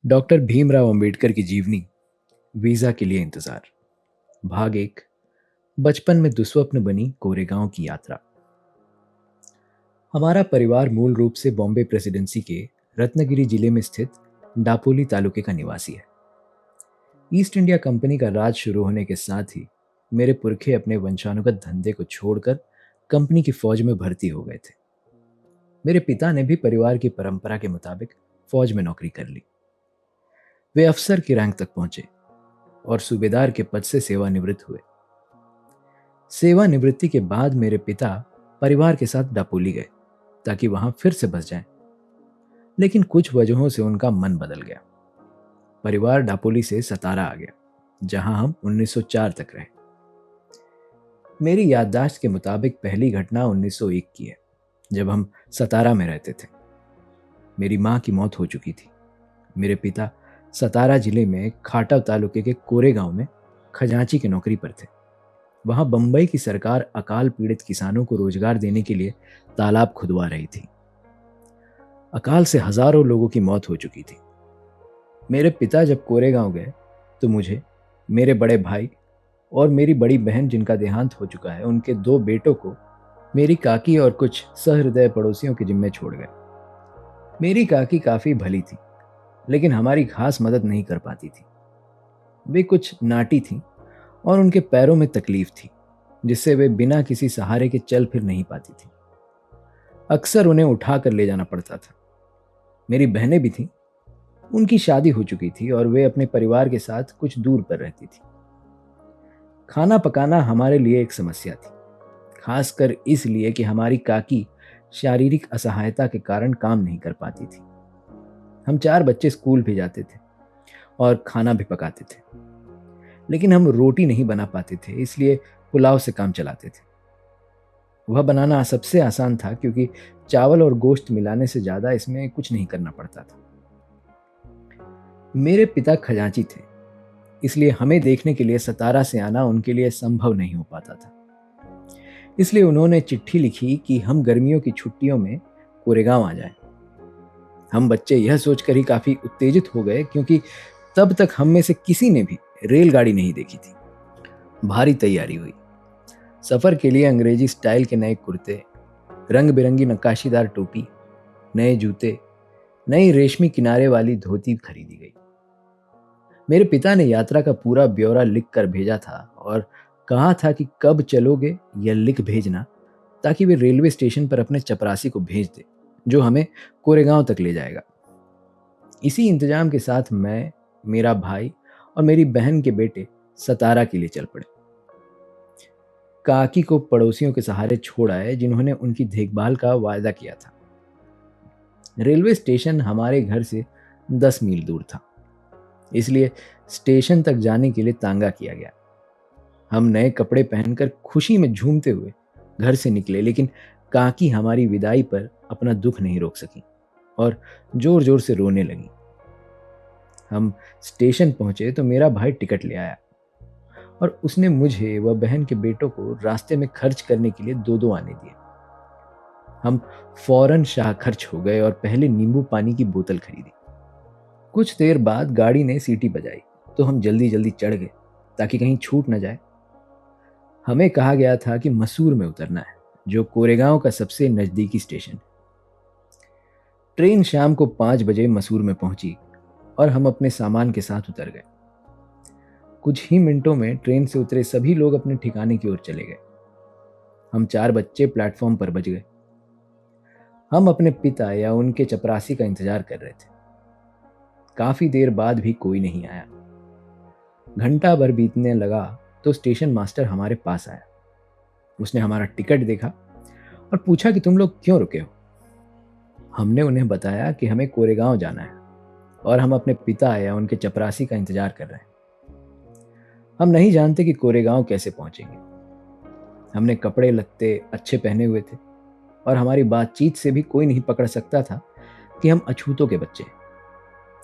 Doctor Bhimrao Ambedkar की जीवनी। Visa के लिए इंतजार। भाग एक। बचपन में दुस्वप्न बनी कोरेगांव की यात्रा। हमारा परिवार मूल रूप से बॉम्बे प्रेसिडेंसी के रत्नगिरी जिले में स्थित डापोली तालुके का निवासी है। ईस्ट इंडिया कंपनी का राज शुरू होने के साथ ही मेरे पुरखे अपने वंशानुगत धंधे को छोड़कर कंपनी की फौज में भर्ती हो गए थे। मेरे पिता ने भी परिवार की परंपरा के मुताबिक फौज में नौकरी कर ली। वे अफसर की रैंक तक पहुंचे और सूबेदार के पद से सेवानिवृत्त हुए। सेवानिवृत्ति के बाद मेरे पिता परिवार के साथ डापोली गए ताकि वहां फिर से बस जाएं। लेकिन कुछ वजहों से उनका मन बदल गया। परिवार डापोली से सतारा आ गया, जहां हम 1904 तक रहे। मेरी याददाश्त के मुताबिक पहली घटना 1901 की है, जब हम सतारा में रहते थे। मेरी मां की मौत हो चुकी थी। मेरे पिता सतारा जिले में खाटा तालुके के कोरेगांव में खजांची की नौकरी पर थे। वहां बंबई की सरकार अकाल पीड़ित किसानों को रोजगार देने के लिए तालाब खुदवा रही थी। अकाल से हजारों लोगों की मौत हो चुकी थी। मेरे पिता जब कोरेगांव गए तो मुझे, मेरे बड़े भाई और मेरी बड़ी बहन जिनका देहांत हो चुका है, उनके दो बेटों को मेरी काकी और कुछ सहृदय पड़ोसियों के जिम्मे छोड़ गए। मेरी काकी काफी भली थी, लेकिन हमारी खास मदद नहीं कर पाती थी। वे कुछ नाटी थीं और उनके पैरों में तकलीफ थी, जिससे वे बिना किसी सहारे के चल फिर नहीं पाती थी। अक्सर उन्हें उठा कर ले जाना पड़ता था। मेरी बहनें भी थीं। उनकी शादी हो चुकी थी और वे अपने परिवार के साथ कुछ दूर पर रहती थी। खाना पकाना हमारे लिए एक समस्या थी, खासकर इसलिए कि हमारी काकी शारीरिक असहायता के कारण काम नहीं कर पाती थी। हम चार बच्चे स्कूल भी जाते थे और खाना भी पकाते थे, लेकिन हम रोटी नहीं बना पाते थे, इसलिए पुलाव से काम चलाते थे। वह बनाना सबसे आसान था क्योंकि चावल और गोश्त मिलाने से ज्यादा इसमें कुछ नहीं करना पड़ता था। मेरे पिता खजांची थे, इसलिए हमें देखने के लिए सतारा से आना उनके लिए संभव नहीं हो पाता था। इसलिए उन्होंने चिट्ठी लिखी कि हम गर्मियों की छुट्टियों में कोरेगांव आ जाएं। हम बच्चे यह सोचकर ही काफी उत्तेजित हो गए, क्योंकि तब तक हम में से किसी ने भी रेलगाड़ी नहीं देखी थी। भारी तैयारी हुई। सफर के लिए अंग्रेजी स्टाइल के नए कुर्ते, रंग बिरंगी नक्काशीदार टोपी, नए जूते, नई रेशमी किनारे वाली धोती खरीदी गई। मेरे पिता ने यात्रा का पूरा ब्यौरा लिख कर भेजा था और कहा था कि कब चलोगे यह लिख भेजना, ताकि वे रेलवे स्टेशन पर अपने चपरासी को भेज दे, जो हमें कोरेगांव तक ले जाएगा। इसी इंतजाम के साथ मैं, मेरा भाई और मेरी बहन के बेटे सतारा के लिए चल पड़े। काकी को पड़ोसियों के सहारे छोड़ आए, जिन्होंने उनकी देखभाल का वायदा किया था। रेलवे स्टेशन हमारे घर से 10 मील दूर था, इसलिए स्टेशन तक जाने के लिए तांगा किया गया। हम नए कपड़े पहनकर खुशी में झूमते हुए घर से निकले, लेकिन काकी हमारी विदाई पर अपना दुख नहीं रोक सकी और जोर जोर से रोने लगी। हम स्टेशन पहुंचे तो मेरा भाई टिकट ले आया और उसने मुझे व बहन के बेटों को रास्ते में खर्च करने के लिए 2-2 आने दिए। हम फौरन शाह खर्च हो गए और पहले नींबू पानी की बोतल खरीदी। कुछ देर बाद गाड़ी ने सीटी बजाई तो हम जल्दी जल्दी चढ़ गए ताकि कहीं छूट न जाए। हमें कहा गया था कि मसूर में उतरना है, जो कोरेगांव का सबसे नजदीकी स्टेशन है। ट्रेन शाम को 5 बजे मसूर में पहुंची और हम अपने सामान के साथ उतर गए। कुछ ही मिनटों में ट्रेन से उतरे सभी लोग अपने ठिकाने की ओर चले गए। हम चार बच्चे प्लेटफॉर्म पर बच गए। हम अपने पिता या उनके चपरासी का इंतजार कर रहे थे। काफी देर बाद भी कोई नहीं आया। घंटा भर बीतने लगा तो स्टेशन मास्टर हमारे पास आया। उसने हमारा टिकट देखा और पूछा कि तुम लोग क्यों रुके हो। हमने उन्हें बताया कि हमें कोरेगांव जाना है और हम अपने पिता या उनके चपरासी का इंतजार कर रहे हैं। हम नहीं जानते कि कोरेगांव कैसे पहुंचेंगे। हमने कपड़े लत्ते अच्छे पहने हुए थे और हमारी बातचीत से भी कोई नहीं पकड़ सकता था कि हम अछूतों के बच्चे हैं।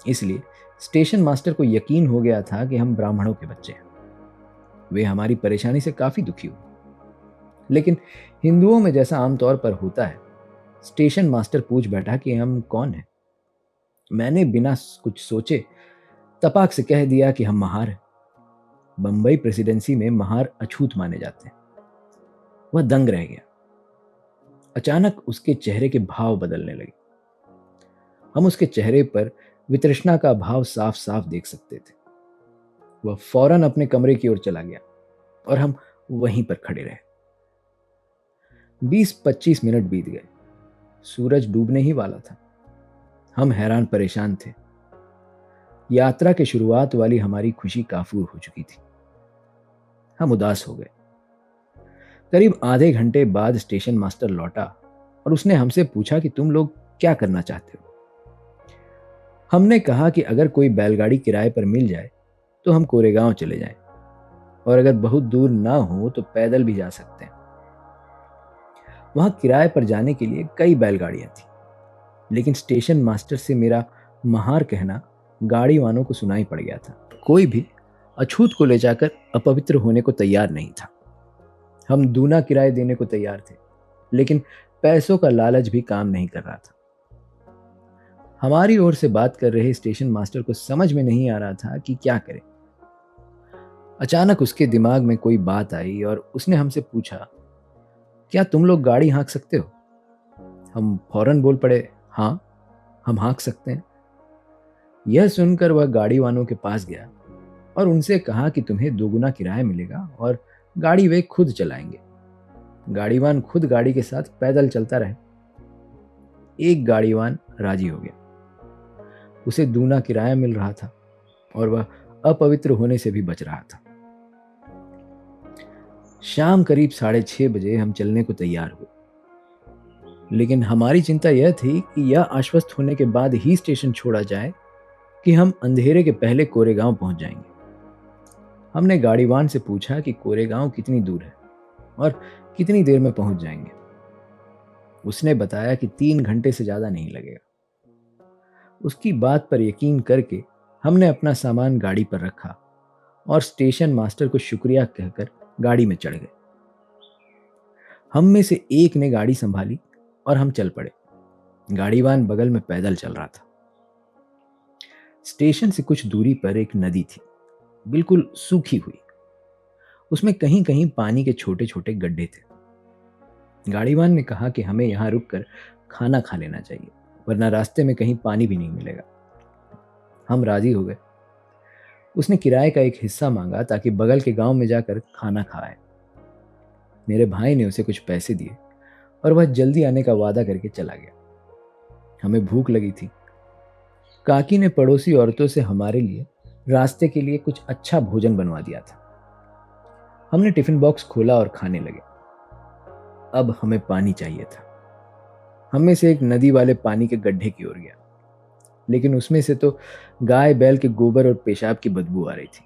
इसलिए स्टेशन मास्टर को यकीन हो गया था कि हम ब्राह्मणों के बच्चे हैं। वे हमारी परेशानी से काफी दुखी हुए, लेकिन हिंदुओं में जैसा आमतौर पर होता है, स्टेशन मास्टर पूछ बैठा कि हम कौन हैं। मैंने बिना कुछ सोचे तपाक से कह दिया कि हम महार हैं। बंबई प्रेसिडेंसी में महार अछूत माने जाते हैं। वह दंग रह गया। अचानक उसके चेहरे के भाव बदलने लगे। हम उसके चेहरे पर वितृष्णा का भाव साफ साफ देख सकते थे। वह फौरन अपने कमरे की ओर चला गया और हम वहीं पर खड़े रहे। 20-25 मिनट बीत गए। सूरज डूबने ही वाला था। हम हैरान परेशान थे। यात्रा के शुरुआत वाली हमारी खुशी काफूर हो चुकी थी। हम उदास हो गए। करीब आधे घंटे बाद स्टेशन मास्टर लौटा और उसने हमसे पूछा कि तुम लोग क्या करना चाहते हो। हमने कहा कि अगर कोई बैलगाड़ी किराए पर मिल जाए तो हम कोरेगांव चले जाएं, और अगर बहुत दूर ना हो तो पैदल भी जा सकते हैं। वहां किराए पर जाने के लिए कई बैलगाड़ियां थी, लेकिन स्टेशन मास्टर से मेरा महार कहना गाड़ी वालों को सुनाई पड़ गया था। कोई भी अछूत को ले जाकर अपवित्र होने को तैयार नहीं था। हम दूना किराए देने को तैयार थे, लेकिन पैसों का लालच भी काम नहीं कर रहा था। हमारी ओर से बात कर रहे स्टेशन मास्टर को समझ में नहीं आ रहा था कि क्या करें। अचानक उसके दिमाग में कोई बात आई और उसने हमसे पूछा, क्या तुम लोग गाड़ी हाँक सकते हो? हम फौरन बोल पड़े, हाँ, हम हाँक सकते हैं। यह सुनकर वह गाड़ी वालों के पास गया और उनसे कहा कि तुम्हें दोगुना किराया मिलेगा और गाड़ी वे खुद चलाएंगे। गाड़ीवान खुद गाड़ी के साथ पैदल चलता रहे। एक गाड़ीवान राजी हो गया। उसे दूना किराया मिल रहा था और वह अपवित्र होने से भी बच रहा था। शाम करीब 6:30 बजे हम चलने को तैयार हुए, लेकिन हमारी चिंता यह थी कि यह आश्वस्त होने के बाद ही स्टेशन छोड़ा जाए कि हम अंधेरे के पहले कोरेगांव पहुंच जाएंगे। हमने गाड़ीवान से पूछा कि कोरेगांव कितनी दूर है और कितनी देर में पहुंच जाएंगे। उसने बताया कि 3 घंटे से ज्यादा नहीं लगेगा। उसकी बात पर यकीन करके हमने अपना सामान गाड़ी पर रखा और स्टेशन मास्टर को शुक्रिया कहकर गाड़ी में चढ़ गए। हम में से एक ने गाड़ी संभाली और हम चल पड़े। गाड़ीवान बगल में पैदल चल रहा था। स्टेशन से कुछ दूरी पर एक नदी थी, बिल्कुल सूखी हुई। उसमें कहीं कहीं पानी के छोटे छोटे गड्ढे थे। गाड़ीवान ने कहा कि हमें यहां रुककर खाना खा लेना चाहिए, वरना रास्ते में कहीं पानी भी नहीं मिलेगा। हम राजी हो गए। उसने किराए का एक हिस्सा मांगा ताकि बगल के गांव में जाकर खाना खाए। मेरे भाई ने उसे कुछ पैसे दिए और वह जल्दी आने का वादा करके चला गया। हमें भूख लगी थी। काकी ने पड़ोसी औरतों से हमारे लिए रास्ते के लिए कुछ अच्छा भोजन बनवा दिया था। हमने टिफिन बॉक्स खोला और खाने लगे। अब हमें पानी चाहिए था। हम में से एक नदी वाले पानी के गड्ढे की ओर गया, लेकिन उसमें से तो गाय बैल के गोबर और पेशाब की बदबू आ रही थी।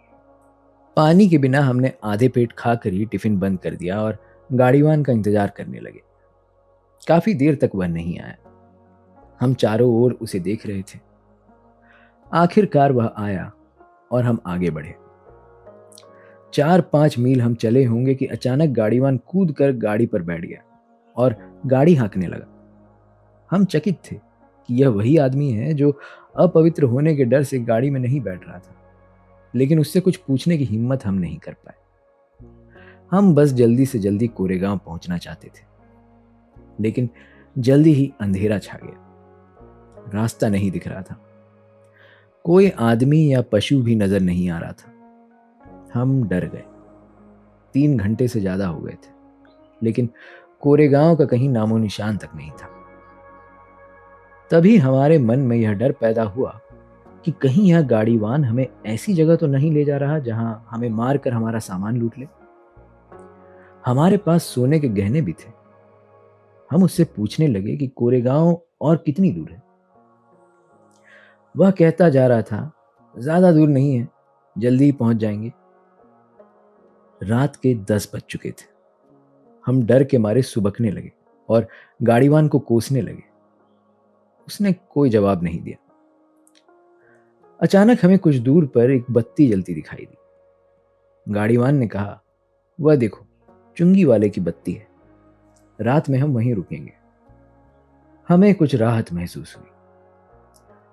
पानी के बिना हमने आधे पेट खाकर ही टिफिन बंद कर दिया और गाड़ीवान का इंतजार करने लगे। काफी देर तक वह नहीं आया। हम चारों ओर उसे देख रहे थे। आखिरकार वह आया और हम आगे बढ़े। 4-5 मील हम चले होंगे कि अचानक गाड़ीवान कूद कर गाड़ी पर बैठ गया और गाड़ी हाँकने लगा। हम चकित थे कि यह वही आदमी है जो अपवित्र होने के डर से गाड़ी में नहीं बैठ रहा था, लेकिन उससे कुछ पूछने की हिम्मत हम नहीं कर पाए। हम बस जल्दी से जल्दी कोरेगांव पहुंचना चाहते थे, लेकिन जल्दी ही अंधेरा छा गया। रास्ता नहीं दिख रहा था। कोई आदमी या पशु भी नजर नहीं आ रहा था। हम डर गए। 3 घंटे से ज्यादा हो गए थे, लेकिन कोरेगांव का कहीं नामो निशान तक नहीं था। तभी हमारे मन में यह डर पैदा हुआ कि कहीं यह गाड़ीवान हमें ऐसी जगह तो नहीं ले जा रहा जहां हमें मारकर हमारा सामान लूट ले। हमारे पास सोने के गहने भी थे। हम उससे पूछने लगे कि कोरेगांव और कितनी दूर है। वह कहता जा रहा था, ज्यादा दूर नहीं है, जल्दी ही पहुंच जाएंगे। रात के 10 बज चुके थे। हम डर के मारे सुबकने लगे और गाड़ीवान को कोसने लगे। उसने कोई जवाब नहीं दिया। अचानक हमें कुछ दूर पर एक बत्ती जलती दिखाई दी। गाड़ीवान ने कहा, वह देखो, चुंगी वाले की बत्ती है। रात में हम वहीं रुकेंगे। हमें कुछ राहत महसूस हुई।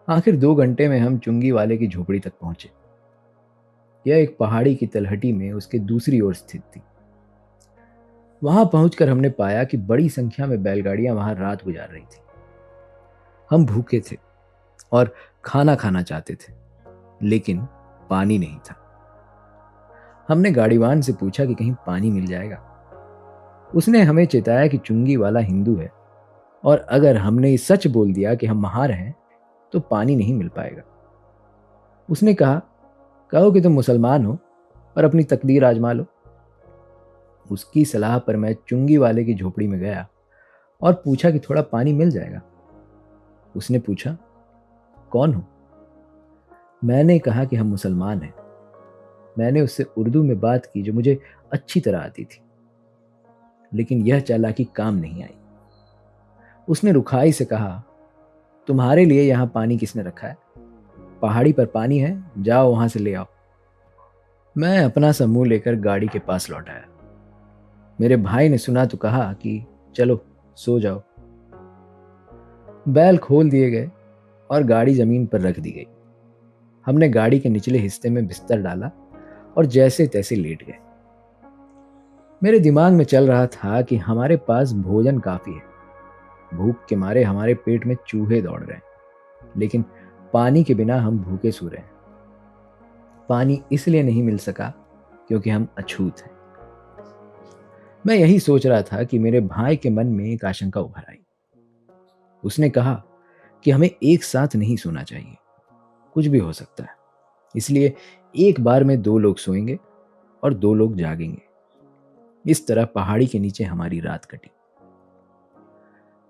आखिर 2 घंटे में हम चुंगी वाले की झोपड़ी तक पहुंचे। यह एक पहाड़ी की तलहटी में उसके दूसरी ओर स्थित थी। वहां पहुंचकर हमने पाया कि बड़ी संख्या में बैलगाड़ियां वहां रात गुजार रही थी। हम भूखे थे और खाना खाना चाहते थे, लेकिन पानी नहीं था। हमने गाड़ीवान से पूछा कि कहीं पानी मिल जाएगा। उसने हमें चेताया कि चुंगी वाला हिंदू है और अगर हमने सच बोल दिया कि हम महार हैं तो पानी नहीं मिल पाएगा। उसने कहा, कहो कि तुम मुसलमान हो और अपनी तकदीर आजमा लो। उसकी सलाह पर मैं चुंगी वाले की झोपड़ी में गया और पूछा कि थोड़ा पानी मिल जाएगा। उसने पूछा, कौन हो? मैंने कहा कि हम मुसलमान हैं। मैंने उससे उर्दू में बात की जो मुझे अच्छी तरह आती थी, लेकिन यह चालाकी काम नहीं आई। उसने रुखाई से कहा, तुम्हारे लिए यहां पानी किसने रखा है? पहाड़ी पर पानी है, जाओ वहां से ले आओ। मैं अपना सा मुंह लेकर गाड़ी के पास लौट आया। मेरे भाई ने सुना तो कहा कि चलो सो जाओ। बैल खोल दिए गए और गाड़ी जमीन पर रख दी गई। हमने गाड़ी के निचले हिस्से में बिस्तर डाला और जैसे तैसे लेट गए। मेरे दिमाग में चल रहा था कि हमारे पास भोजन काफी है। भूख के मारे हमारे पेट में चूहे दौड़ रहे हैं, लेकिन पानी के बिना हम भूखे सो रहे हैं। पानी इसलिए नहीं मिल सका क्योंकि हम अछूत हैं। मैं यही सोच रहा था कि मेरे भाई के मन में एक आशंका उभर आई। उसने कहा कि हमें एक साथ नहीं सोना चाहिए, कुछ भी हो सकता है, इसलिए एक बार में 2 लोग सोएंगे और 2 लोग जागेंगे। इस तरह पहाड़ी के नीचे हमारी रात कटी।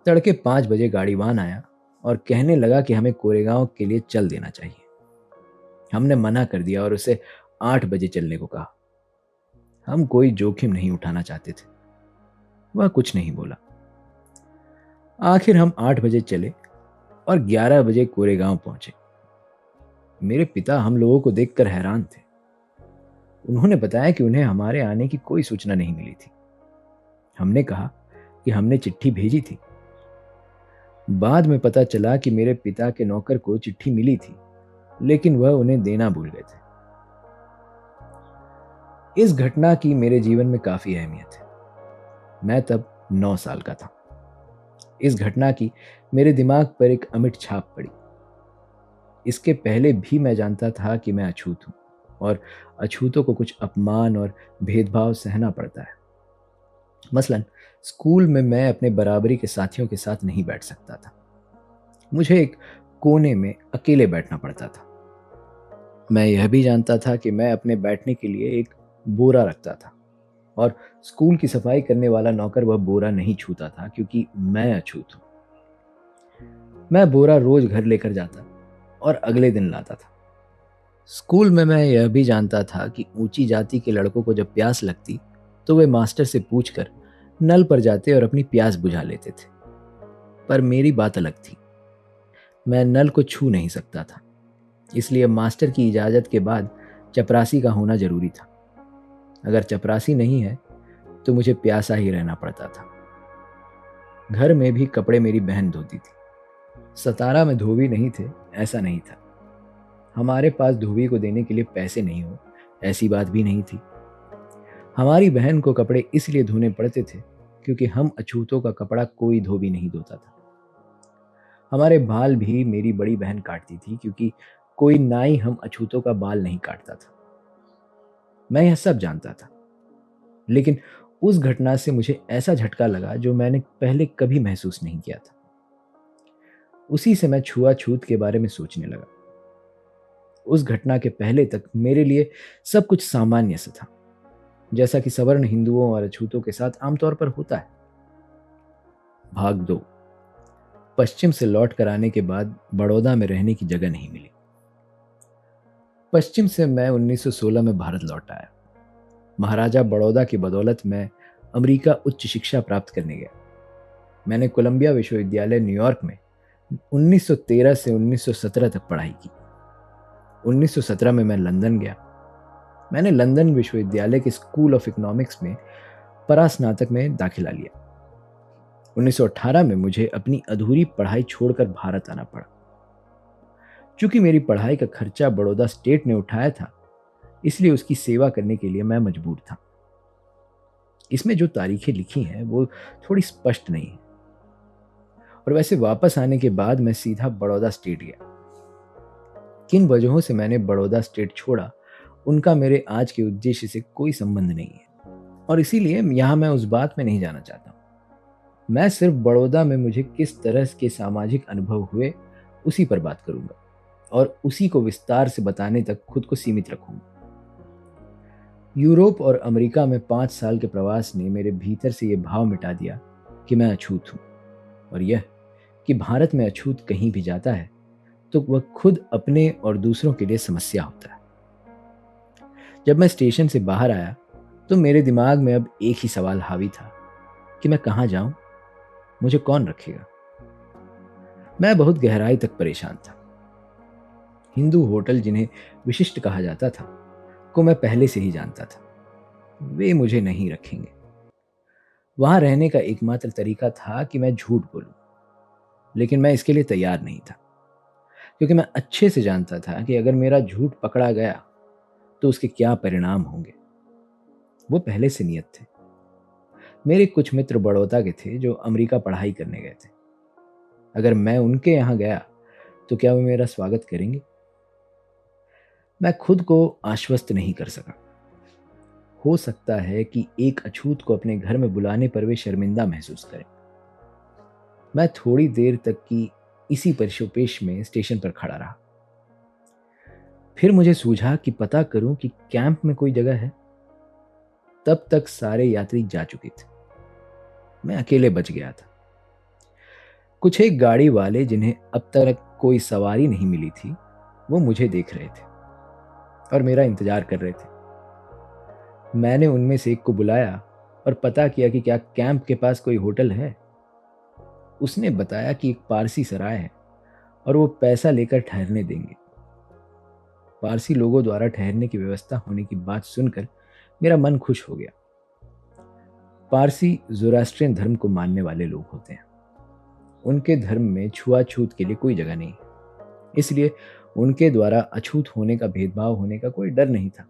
तड़के 5 बजे गाड़ीवान आया और कहने लगा कि हमें कोरेगांव के लिए चल देना चाहिए। हमने मना कर दिया और उसे 8 बजे चलने को कहा। हम कोई जोखिम नहीं उठाना चाहते थे। वह कुछ नहीं बोला। आखिर हम 8 बजे चले और 11 बजे कोरेगांव पहुंचे। मेरे पिता हम लोगों को देखकर हैरान थे। उन्होंने बताया कि उन्हें हमारे आने की कोई सूचना नहीं मिली थी। हमने कहा कि हमने चिट्ठी भेजी थी। बाद में पता चला कि मेरे पिता के नौकर को चिट्ठी मिली थी, लेकिन वह उन्हें देना भूल गए थे। इस घटना की मेरे जीवन में काफी अहमियत है। मैं तब 9 साल का था। इस घटना की मेरे दिमाग पर एक अमिट छाप पड़ी। इसके पहले भी मैं जानता था कि मैं अछूत हूं और अछूतों को कुछ अपमान और भेदभाव सहना पड़ता है। मसलन स्कूल में मैं अपने बराबरी के साथियों के साथ नहीं बैठ सकता था। मुझे एक कोने में अकेले बैठना पड़ता था। मैं यह भी जानता था कि मैं अपने बैठने के लिए एक बोरा रखता था और स्कूल की सफाई करने वाला नौकर वह बोरा नहीं छूता था क्योंकि मैं अछूत हूं। मैं बोरा रोज घर लेकर जाता और अगले दिन लाता था। स्कूल में मैं यह भी जानता था कि ऊंची जाति के लड़कों को जब प्यास लगती तो वे मास्टर से पूछकर नल पर जाते और अपनी प्यास बुझा लेते थे। पर मेरी बात अलग थी। मैं नल को छू नहीं सकता था, इसलिए मास्टर की इजाजत के बाद चपरासी का होना जरूरी था। अगर चपरासी नहीं है तो मुझे प्यासा ही रहना पड़ता था। घर में भी कपड़े मेरी बहन धोती थी। सतारा में धोबी नहीं थे, ऐसा नहीं था। हमारे पास धोबी को देने के लिए पैसे नहीं हो, ऐसी बात भी नहीं थी। हमारी बहन को कपड़े इसलिए धोने पड़ते थे क्योंकि हम अछूतों का कपड़ा कोई धोबी नहीं धोता था। हमारे बाल भी मेरी बड़ी बहन काटती थी क्योंकि कोई नाई हम अछूतों का बाल नहीं काटता था। मैं यह सब जानता था, लेकिन उस घटना से मुझे ऐसा झटका लगा जो मैंने पहले कभी महसूस नहीं किया था। उसी से मैं छुआछूत के बारे में सोचने लगा। उस घटना के पहले तक मेरे लिए सब कुछ सामान्य सा था, जैसा कि सवर्ण हिंदुओं और अछूतों के साथ आमतौर पर होता है। भाग 2। पश्चिम से लौट कर आने के बाद बड़ौदा में रहने की जगह नहीं मिली। पश्चिम से मैं 1916 में भारत लौट आया। महाराजा बड़ौदा की बदौलत मैं अमेरिका उच्च शिक्षा प्राप्त करने गया। मैंने कोलंबिया विश्वविद्यालय न्यूयॉर्क में 1913 से 1917 तक पढ़ाई की। 1917 में मैं लंदन गया। मैंने लंदन विश्वविद्यालय के स्कूल ऑफ इकोनॉमिक्स में परास्नातक में दाखिला लिया। 1918 में मुझे अपनी अधूरी पढ़ाई छोड़कर भारत आना पड़ा। चूंकि मेरी पढ़ाई का खर्चा बड़ौदा स्टेट ने उठाया था, इसलिए उसकी सेवा करने के लिए मैं मजबूर था। इसमें जो तारीखें लिखी हैं वो थोड़ी स्पष्ट नहीं है। और वैसे वापस आने के बाद मैं सीधा बड़ौदा स्टेट गया। किन वजहों से मैंने बड़ौदा स्टेट छोड़ा, उनका मेरे आज के उद्देश्य से कोई संबंध नहीं है, और इसीलिए यहाँ मैं उस बात में नहीं जाना चाहता हूँ। मैं सिर्फ बड़ौदा में मुझे किस तरह के सामाजिक अनुभव हुए उसी पर बात करूंगा, और उसी को विस्तार से बताने तक खुद को सीमित रखूंगा। यूरोप और अमेरिका में 5 साल के प्रवास ने मेरे भीतर से यह भाव मिटा दिया कि मैं अछूत हूं, और यह कि भारत में अछूत कहीं भी जाता है तो वह खुद अपने और दूसरों के लिए समस्या होता है। जब मैं स्टेशन से बाहर आया तो मेरे दिमाग में अब एक ही सवाल हावी था कि मैं कहाँ जाऊं, मुझे कौन रखेगा। मैं बहुत गहराई तक परेशान था। हिंदू होटल, जिन्हें विशिष्ट कहा जाता था, को मैं पहले से ही जानता था। वे मुझे नहीं रखेंगे। वहां रहने का एकमात्र तरीका था कि मैं झूठ बोलूं, लेकिन मैं इसके लिए तैयार नहीं था, क्योंकि मैं अच्छे से जानता था कि अगर मेरा झूठ पकड़ा गया तो उसके क्या परिणाम होंगे। वो पहले से नियत थे। मेरे कुछ मित्र बड़ौदा के थे जो अमेरिका पढ़ाई करने गए थे। अगर मैं उनके यहाँ गया तो क्या वो मेरा स्वागत करेंगे? मैं खुद को आश्वस्त नहीं कर सका। हो सकता है कि एक अछूत को अपने घर में बुलाने पर वे शर्मिंदा महसूस करें। मैं थोड़ी देर तक की इसी परिशोपेश में स्टेशन पर खड़ा रहा। फिर मुझे सूझा कि पता करूं कि कैंप में कोई जगह है। तब तक सारे यात्री जा चुके थे। मैं अकेले बच गया था। कुछ एक गाड़ी वाले, जिन्हें अब तक कोई सवारी नहीं मिली थी, वो मुझे देख रहे थे और मेरा इंतजार कर रहे थे। मैंने उनमें से एक को बुलाया और पता किया कि क्या कैंप के पास कोई होटल है। उसने बताया कि एक पारसी सराय है और वो पैसा लेकर ठहरने देंगे। पारसी लोगों द्वारा ठहरने की व्यवस्था होने की बात सुनकर मेरा मन खुश हो गया। पारसी ज़ोरास्ट्रियन धर्म को मानने वाले लोग होते हैं। उनके धर्म में छुआछूत के लिए कोई जगह नहीं है, इसलिए उनके द्वारा अछूत होने का भेदभाव होने का कोई डर नहीं था।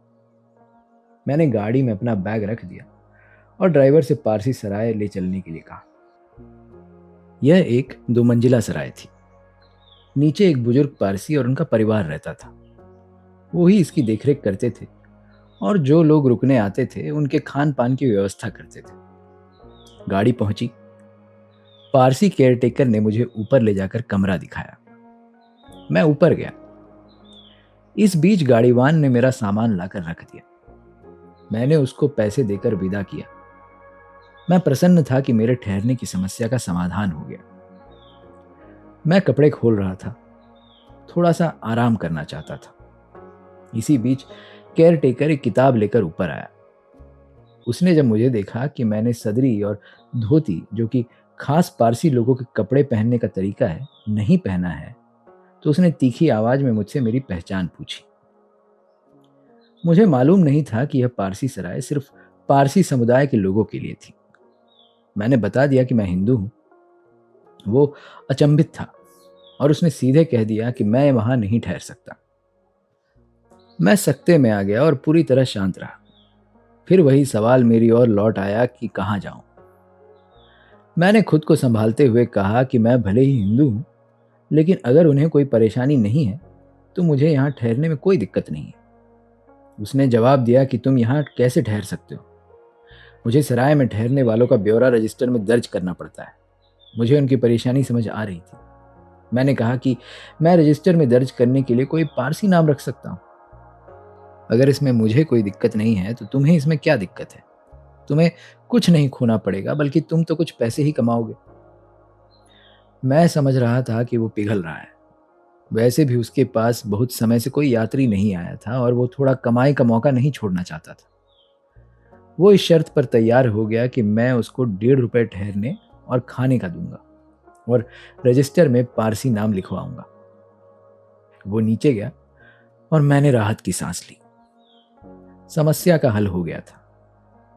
मैंने गाड़ी में अपना बैग रख दिया और ड्राइवर से पारसी सराय ले चलने के लिए कहा। यह एक 2 मंजिला सराय थी। नीचे एक बुजुर्ग पारसी और उनका परिवार रहता था। वो ही इसकी देखरेख करते थे और जो लोग रुकने आते थे उनके खान पान की व्यवस्था करते थे। गाड़ी पहुंची। पारसी केयरटेकर ने मुझे ऊपर ले जाकर कमरा दिखाया। मैं ऊपर गया। इस बीच गाड़ीवान ने मेरा सामान लाकर रख दिया। मैंने उसको पैसे देकर विदा किया। मैं प्रसन्न था कि मेरे ठहरने की समस्या का समाधान हो गया। मैं कपड़े खोल रहा था। थोड़ा सा आराम करना चाहता था। इसी बीच केयरटेकर एक किताब लेकर ऊपर आया। उसने जब मुझे देखा कि मैंने सदरी और धोती, जो कि खास पारसी लोगों के कपड़े पहनने का तरीका है, नहीं पहना है, तो उसने तीखी आवाज में मुझसे मेरी पहचान पूछी। मुझे मालूम नहीं था कि यह पारसी सराय सिर्फ पारसी समुदाय के लोगों के लिए थी। मैंने बता दिया कि मैं हिंदू हूं। वो अचंभित था और उसने सीधे कह दिया कि मैं वहां नहीं ठहर सकता। मैं सकते में आ गया और पूरी तरह शांत रहा। फिर वही सवाल मेरी ओर लौट आया कि कहाँ जाऊं। मैंने खुद को संभालते हुए कहा कि मैं भले ही हिंदू हूं, लेकिन अगर उन्हें कोई परेशानी नहीं है तो मुझे यहाँ ठहरने में कोई दिक्कत नहीं है। उसने जवाब दिया कि तुम यहाँ कैसे ठहर सकते हो? मुझे सराय में ठहरने वालों का ब्यौरा रजिस्टर में दर्ज करना पड़ता है। मुझे उनकी परेशानी समझ आ रही थी। मैंने कहा कि मैं रजिस्टर में दर्ज करने के लिए कोई पारसी नाम रख सकता हूँ। अगर इसमें मुझे कोई दिक्कत नहीं है तो तुम्हें इसमें क्या दिक्कत है? तुम्हें कुछ नहीं खोना पड़ेगा, बल्कि तुम तो कुछ पैसे ही कमाओगे। मैं समझ रहा था कि वो पिघल रहा है। वैसे भी उसके पास बहुत समय से कोई यात्री नहीं आया था और वो थोड़ा कमाई का मौका नहीं छोड़ना चाहता था। वो इस शर्त पर तैयार हो गया कि मैं उसको 1.5 रुपए ठहरने और खाने का दूंगा और रजिस्टर में पारसी नाम लिखवाऊंगा। वो नीचे गया और मैंने राहत की सांस ली। समस्या का हल हो गया था।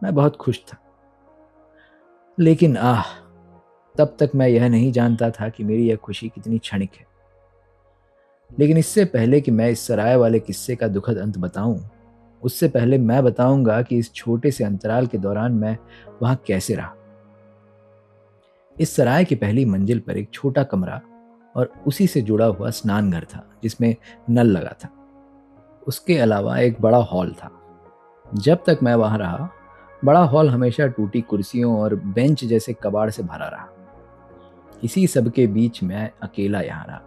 मैं बहुत खुश था। लेकिन तब तक मैं यह नहीं जानता था कि मेरी यह खुशी कितनी क्षणिक है। लेकिन इससे पहले कि मैं इस सराय वाले किस्से का दुखद अंत बताऊं, उससे पहले मैं बताऊंगा कि इस छोटे से अंतराल के दौरान मैं वहां कैसे रहा। इस सराय की पहली मंजिल पर एक छोटा कमरा और उसी से जुड़ा हुआ स्नान घर था जिसमें नल लगा था। उसके अलावा एक बड़ा हॉल था। जब तक मैं वहां रहा, बड़ा हॉल हमेशा टूटी कुर्सियों और बेंच जैसे कबाड़ से भरा रहा। इसी सब के बीच मैं अकेला यहाँ रहा।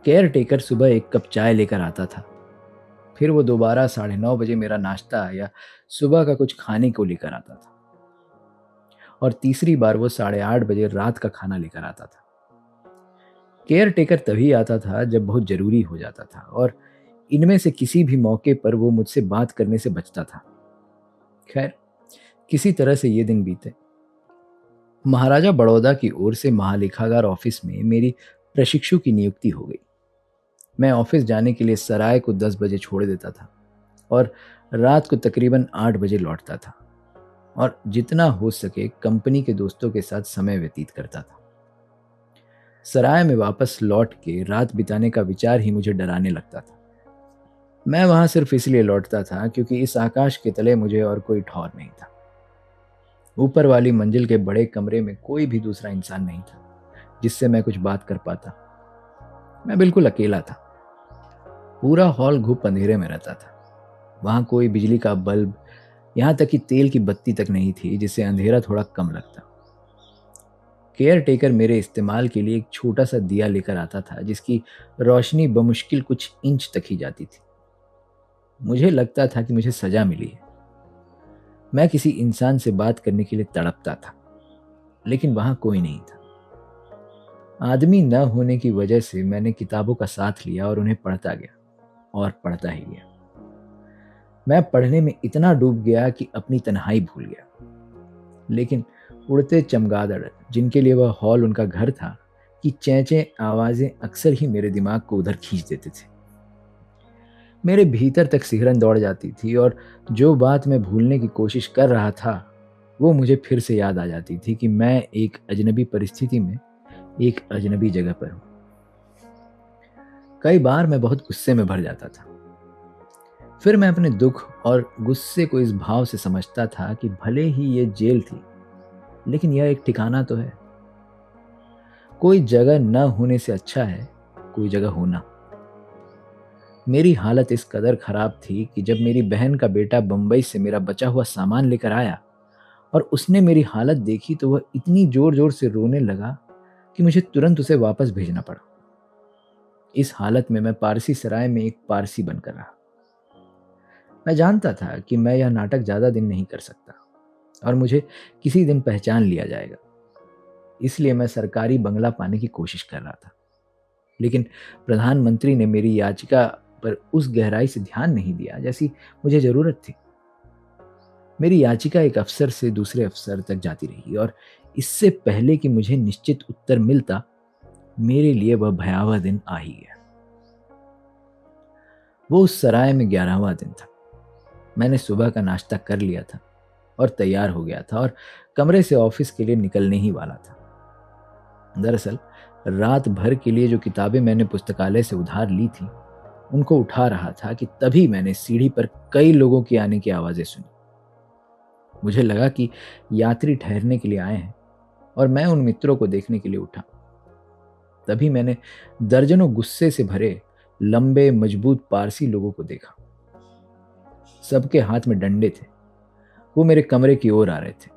केयर टेकर सुबह एक कप चाय लेकर आता था, फिर वो दोबारा 9:30 बजे मेरा नाश्ता या सुबह का कुछ खाने को लेकर आता था, और तीसरी बार वो 8:30 बजे रात का खाना लेकर आता था। केयर टेकर तभी आता था जब बहुत जरूरी हो जाता था, और इनमें से किसी भी मौके पर वो मुझसे बात करने से बचता था। खैर, किसी तरह से ये दिन बीते। महाराजा बड़ौदा की ओर से महालेखागार ऑफिस में मेरी प्रशिक्षु की नियुक्ति हो गई। मैं ऑफिस जाने के लिए सराय को 10 बजे छोड़ देता था और रात को तकरीबन 8 बजे लौटता था, और जितना हो सके कंपनी के दोस्तों के साथ समय व्यतीत करता था। सराय में वापस लौट के रात बिताने का विचार ही मुझे डराने लगता था। मैं वहां सिर्फ इसलिए लौटता था क्योंकि इस आकाश के तले मुझे और कोई ठौर नहीं था। ऊपर वाली मंजिल के बड़े कमरे में कोई भी दूसरा इंसान नहीं था जिससे मैं कुछ बात कर पाता। मैं बिल्कुल अकेला था। पूरा हॉल घुप अंधेरे में रहता था। वहां कोई बिजली का बल्ब, यहां तक कि तेल की बत्ती तक नहीं थी जिससे अंधेरा थोड़ा कम लगता। केयर टेकर मेरे इस्तेमाल के लिए एक छोटा सा दिया लेकर आता था जिसकी रोशनी बमुश्किल कुछ इंच तक ही जाती थी। मुझे लगता था कि मुझे सजा मिली है। मैं किसी इंसान से बात करने के लिए तड़पता था, लेकिन वहां कोई नहीं था। आदमी न होने की वजह से मैंने किताबों का साथ लिया और उन्हें पढ़ता गया, और पढ़ता ही गया। मैं पढ़ने में इतना डूब गया कि अपनी तन्हाई भूल गया। लेकिन उड़ते चमगादड़, जिनके लिए वह हॉल उनका घर था, की चेंचे आवाजें अक्सर ही मेरे दिमाग को उधर खींच देते थे। मेरे भीतर तक सिहरन दौड़ जाती थी, और जो बात मैं भूलने की कोशिश कर रहा था वो मुझे फिर से याद आ जाती थी कि मैं एक अजनबी परिस्थिति में एक अजनबी जगह पर हूं। कई बार मैं बहुत गुस्से में भर जाता था। फिर मैं अपने दुख और गुस्से को इस भाव से समझता था कि भले ही ये जेल थी, लेकिन यह एक ठिकाना तो है। कोई जगह न होने से अच्छा है कोई जगह होना। मेरी हालत इस कदर खराब थी कि जब मेरी बहन का बेटा बंबई से मेरा बचा हुआ सामान लेकर आया और उसने मेरी हालत देखी तो वह इतनी जोर जोर से रोने लगा कि मुझे तुरंत उसे वापस भेजना पड़ा। इस हालत में मैं पारसी सराय में एक पारसी बनकर रहा। मैं जानता था कि मैं यह नाटक ज्यादा दिन नहीं कर सकता और मुझे किसी दिन पहचान लिया जाएगा। इसलिए मैं सरकारी बंगला पाने की कोशिश कर रहा था, लेकिन प्रधानमंत्री ने मेरी याचिका पर उस गहराई से ध्यान नहीं दिया जैसी मुझे जरूरत थी। मेरी याचिका एक अफसर से दूसरे अफसर तक जाती रही, और इससे पहले कि मुझे निश्चित उत्तर मिलता, मेरे लिए वह भयावह दिन आ ही गया। वो उस सराय में 11वां दिन था। मैंने सुबह का नाश्ता कर लिया था और तैयार हो गया था, और कमरे से ऑफिस के लिए निकलने ही वाला था। दरअसल रात भर के लिए जो किताबें मैंने पुस्तकालय से उधार ली थी उनको उठा रहा था कि तभी मैंने सीढ़ी पर कई लोगों की आने की आवाजें सुनी। मुझे लगा कि यात्री ठहरने के लिए आए हैं, और मैं उन मित्रों को देखने के लिए उठा। तभी मैंने दर्जनों गुस्से से भरे लंबे मजबूत पारसी लोगों को देखा। सबके हाथ में डंडे थे। वो मेरे कमरे की ओर आ रहे थे।